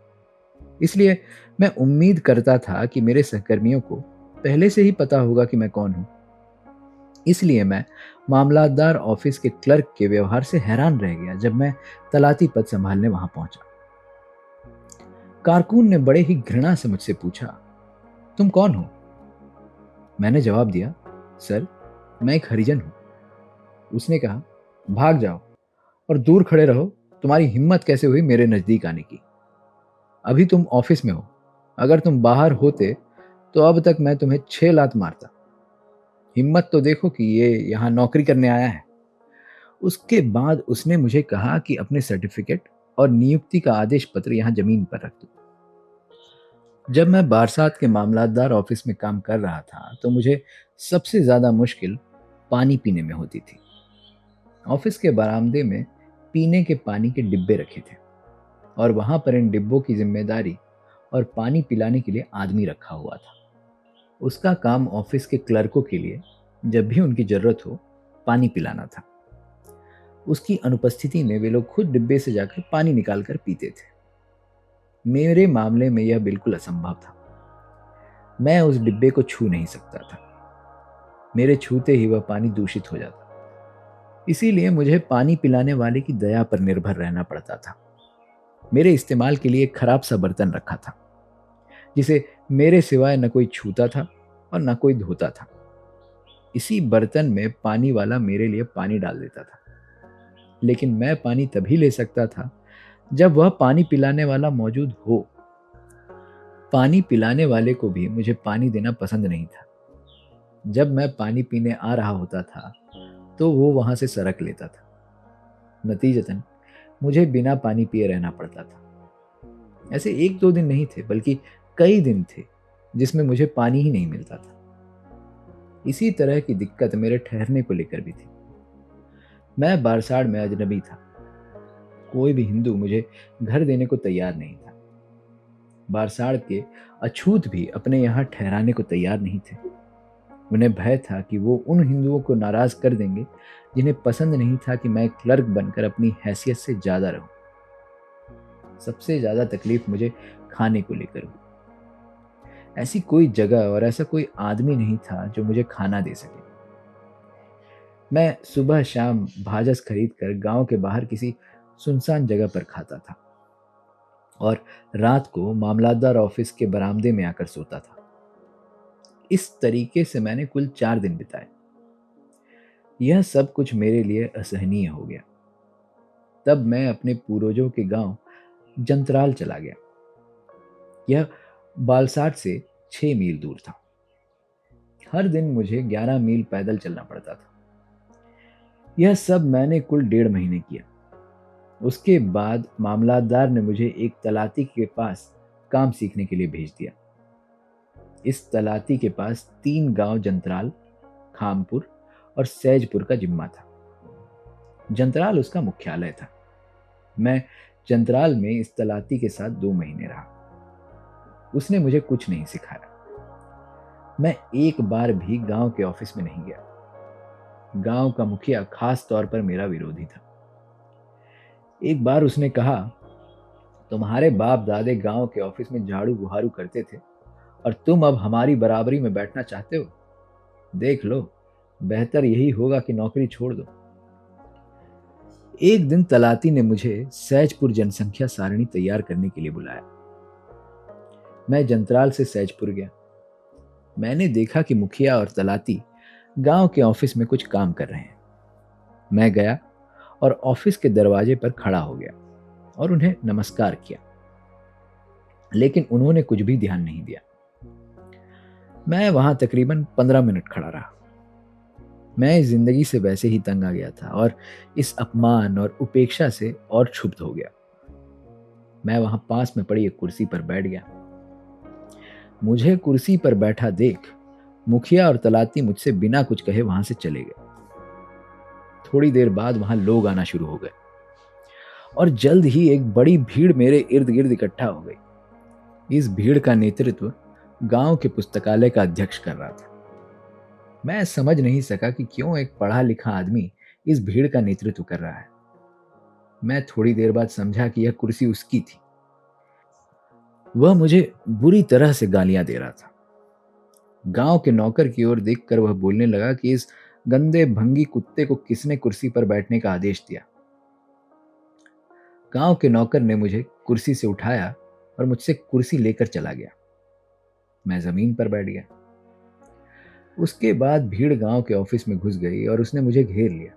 इसलिए मैं उम्मीद करता था कि मेरे सहकर्मियों को पहले से ही पता होगा कि मैं कौन हूं। इसलिए मैं मामलातदार ऑफिस के क्लर्क के व्यवहार से हैरान रह गया जब मैं तलाती पद संभालने वहां पहुंचा। कारकुन ने बड़े ही घृणा से मुझसे पूछा, तुम कौन हो? मैंने जवाब दिया, सर, मैं एक हरिजन हूं। उसने कहा, भाग जाओ और दूर खड़े रहो। तुम्हारी हिम्मत कैसे हुई मेरे नजदीक आने की? अभी तुम ऑफिस में हो। अगर तुम बाहर होते तो अब तक मैं तुम्हें 6 लात मारता। हिम्मत तो देखो कि ये यहाँ नौकरी करने आया है। उसके बाद उसने मुझे कहा कि अपने सर्टिफिकेट और नियुक्ति का आदेश पत्र यहाँ जमीन पर रख दो। जब मैं बारसात के मामलातदार ऑफिस में काम कर रहा था तो मुझे सबसे ज्यादा मुश्किल पानी पीने में होती थी। ऑफिस के बरामदे में पीने के पानी के डिब्बे रखे थे, और वहां पर इन डिब्बों की जिम्मेदारी और पानी पिलाने के लिए आदमी रखा हुआ था। उसका काम ऑफिस के क्लर्कों के लिए जब भी उनकी जरूरत हो पानी पिलाना था। उसकी अनुपस्थिति में वे लोग खुद डिब्बे से जाकर पानी निकालकर पीते थे। मेरे मामले में यह बिल्कुल असंभव था। मैं उस डिब्बे को छू नहीं सकता था। मेरे छूते ही वह पानी दूषित हो जाता। इसीलिए मुझे पानी पिलाने वाले की दया पर निर्भर रहना पड़ता था। मेरे इस्तेमाल के लिए एक खराब सा बर्तन रखा था, जिसे मेरे सिवाय न कोई छूता था और न कोई धोता था। इसी बर्तन में पानी वाला मेरे लिए पानी डाल देता था, लेकिन मैं पानी तभी ले सकता था जब वह पानी पिलाने वाला मौजूद हो। पानी पिलाने वाले को भी मुझे पानी देना पसंद नहीं था। जब मैं पानी पीने आ रहा होता था तो वो वहां से सरक लेता था। नतीजतन मुझे बिना पानी पिए रहना पड़ता था। ऐसे 1-2 दिन नहीं थे, बल्कि कई दिन थे जिसमें मुझे पानी ही नहीं मिलता था। इसी तरह की दिक्कत मेरे ठहरने को लेकर भी थी। मैं बारसाड़ में अजनबी था। कोई भी हिंदू मुझे घर देने को तैयार नहीं था। बारसाड़ के अछूत भी अपने यहाँ ठहराने को तैयार नहीं थे। उन्हें भय था कि वो उन हिंदुओं को नाराज कर देंगे जिन्हें पसंद नहीं था कि मैं क्लर्क बनकर अपनी हैसियत से ज्यादा रहूं। सबसे ज्यादा तकलीफ मुझे खाने को लेकर हुई। ऐसी कोई जगह और ऐसा कोई आदमी नहीं था जो मुझे खाना दे सके। मैं सुबह शाम भाजस खरीद कर गांव के बाहर किसी सुनसान जगह पर खाता था, और रात को मामलातदार ऑफिस के बरामदे में आकर सोता था। इस तरीके से मैंने कुल 4 दिन बिताए। यह सब कुछ मेरे लिए असहनीय हो गया। तब मैं अपने पूर्वजों के गांव जंतराल चला गया। यह बालसाट से 6 मील दूर था। हर दिन मुझे 11 मील पैदल चलना पड़ता था। यह सब मैंने कुल 1.5 महीने किया। उसके बाद मामलातदार ने मुझे एक तलाती के पास काम सीखने के लिए भेज दिया। इस तलाती के पास 3 गांव जंतराल, खामपुर और सैजपुर का जिम्मा था। जंतराल उसका मुख्यालय था। मैं जंतराल में इस तलाती के साथ 2 महीने रहा। उसने मुझे कुछ नहीं सिखाया। मैं एक बार भी गांव के ऑफिस में नहीं गया। गांव का मुखिया खास तौर पर मेरा विरोधी था। एक बार उसने कहा, तुम्हारे बाप दादे गांव के ऑफिस में झाड़ू बुहारू करते थे और तुम अब हमारी बराबरी में बैठना चाहते हो? देख लो, बेहतर यही होगा कि नौकरी छोड़ दो। एक दिन तलाती ने मुझे सैजपुर जनसंख्या सारणी तैयार करने के लिए बुलाया। मैं जंतराल से सैजपुर गया। मैंने देखा कि मुखिया और तलाती गांव के ऑफिस में कुछ काम कर रहे हैं। मैं गया और ऑफिस के दरवाजे पर खड़ा हो गया और उन्हें नमस्कार किया, लेकिन उन्होंने कुछ भी ध्यान नहीं दिया। मैं वहां तकरीबन 15 मिनट खड़ा रहा। मैं इस जिंदगी से वैसे ही तंग आ गया था और इस अपमान और उपेक्षा से और क्षुब्ध हो गया। मैं वहां पास में पड़ी एक कुर्सी पर बैठ गया। मुझे कुर्सी पर बैठा देख मुखिया और तलाती मुझसे बिना कुछ कहे वहां से चले गए। थोड़ी देर बाद वहां लोग आना शुरू हो गए और जल्द ही एक बड़ी भीड़ मेरे इर्द गिर्द इकट्ठा हो गई। इस भीड़ का नेतृत्व गांव के पुस्तकालय का अध्यक्ष कर रहा था। मैं समझ नहीं सका कि क्यों एक पढ़ा लिखा आदमी इस भीड़ का नेतृत्व कर रहा है। मैं थोड़ी देर बाद समझा कि यह कुर्सी उसकी थी। वह मुझे बुरी तरह से गालियां दे रहा था। गांव के नौकर की ओर देखकर वह बोलने लगा कि इस गंदे भंगी कुत्ते को किसने कुर्सी पर बैठने का आदेश दिया। गांव के नौकर ने मुझे कुर्सी से उठाया और मुझसे कुर्सी लेकर चला गया। मैं जमीन पर बैठ गया। उसके बाद भीड़ गांव के ऑफिस में घुस गई और उसने मुझे घेर लिया।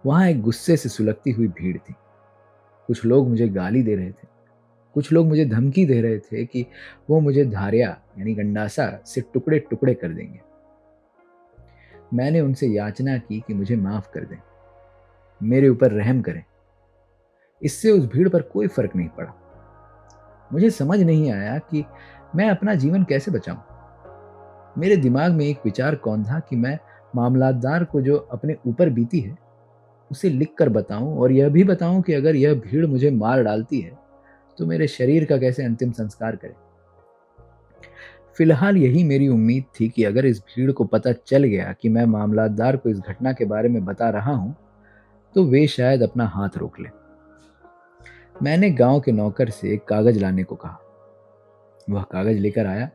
वहां एक गुस्से से सुलगती हुई भीड़ थी। कुछ लोग मुझे गाली दे रहे थे। कुछ लोग मुझे धमकी दे रहे थे कि वो मुझे धारिया यानी गंडासा से टुकड़े टुकड़े कर देंगे। मैंने उनसे याचना की कि मुझे माफ कर दें, मेरे ऊपर रहम करें। इससे उस भीड़ पर कोई फर्क नहीं पड़ा। मुझे समझ नहीं आया कि मैं अपना जीवन कैसे बचाऊं। मेरे दिमाग में एक विचार कौन था कि मैं मामलातदार को जो अपने ऊपर बीती है उसे लिख कर बताऊं और यह भी बताऊं कि अगर यह भीड़ मुझे मार डालती है तो मेरे शरीर का कैसे अंतिम संस्कार करें। फिलहाल यही मेरी उम्मीद थी कि अगर इस भीड़ को पता चल गया कि मैं मामलातदार को इस घटना के बारे में बता रहा हूं तो वे शायद अपना हाथ रोक लें। मैंने गांव के नौकर से एक कागज लाने को कहा। वह कागज लेकर आया।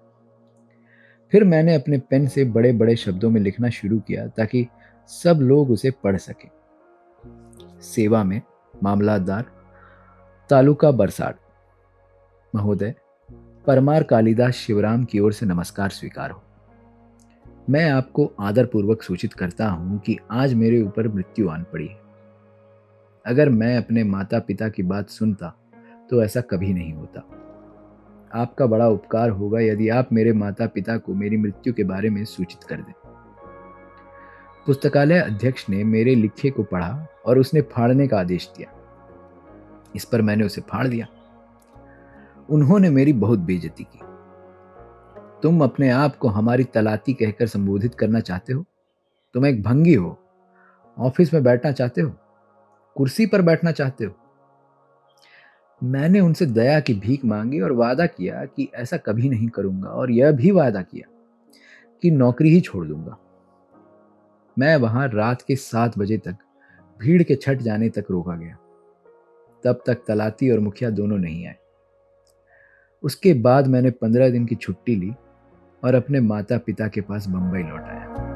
फिर मैंने अपने पेन से बड़े बड़े शब्दों में लिखना शुरू किया ताकि सब लोग उसे पढ़ सकें। सेवा में मामलातदार, तालुका बरसाड़ महोदय, परमार कालिदास शिवराम की ओर से नमस्कार स्वीकार हो। मैं आपको आदरपूर्वक सूचित करता हूं कि आज मेरे ऊपर मृत्यु आन पड़ी है। अगर मैं अपने माता पिता की बात सुनता तो ऐसा कभी नहीं होता। आपका बड़ा उपकार होगा यदि आप मेरे माता पिता को मेरी मृत्यु के बारे में सूचित कर दें। पुस्तकालय अध्यक्ष ने मेरे लिखे को पढ़ा और उसने फाड़ने का आदेश दिया। इस पर मैंने उसे फाड़ दिया। उन्होंने मेरी बहुत बेइज्जती की। तुम अपने आप को हमारी तलाती कहकर संबोधित करना चाहते हो? तुम एक भंगी हो। ऑफिस में बैठना चाहते हो? कुर्सी पर बैठना चाहते हो? मैंने उनसे दया की भीख मांगी और वादा किया कि ऐसा कभी नहीं करूंगा और यह भी वादा किया कि नौकरी ही छोड़ दूंगा। मैं वहां रात के 7 बजे तक भीड़ के छट जाने तक रोका गया। तब तक तलाती और मुखिया दोनों नहीं आए। उसके बाद मैंने 15 दिन की छुट्टी ली और अपने माता पिता के पास बंबई लौट आया।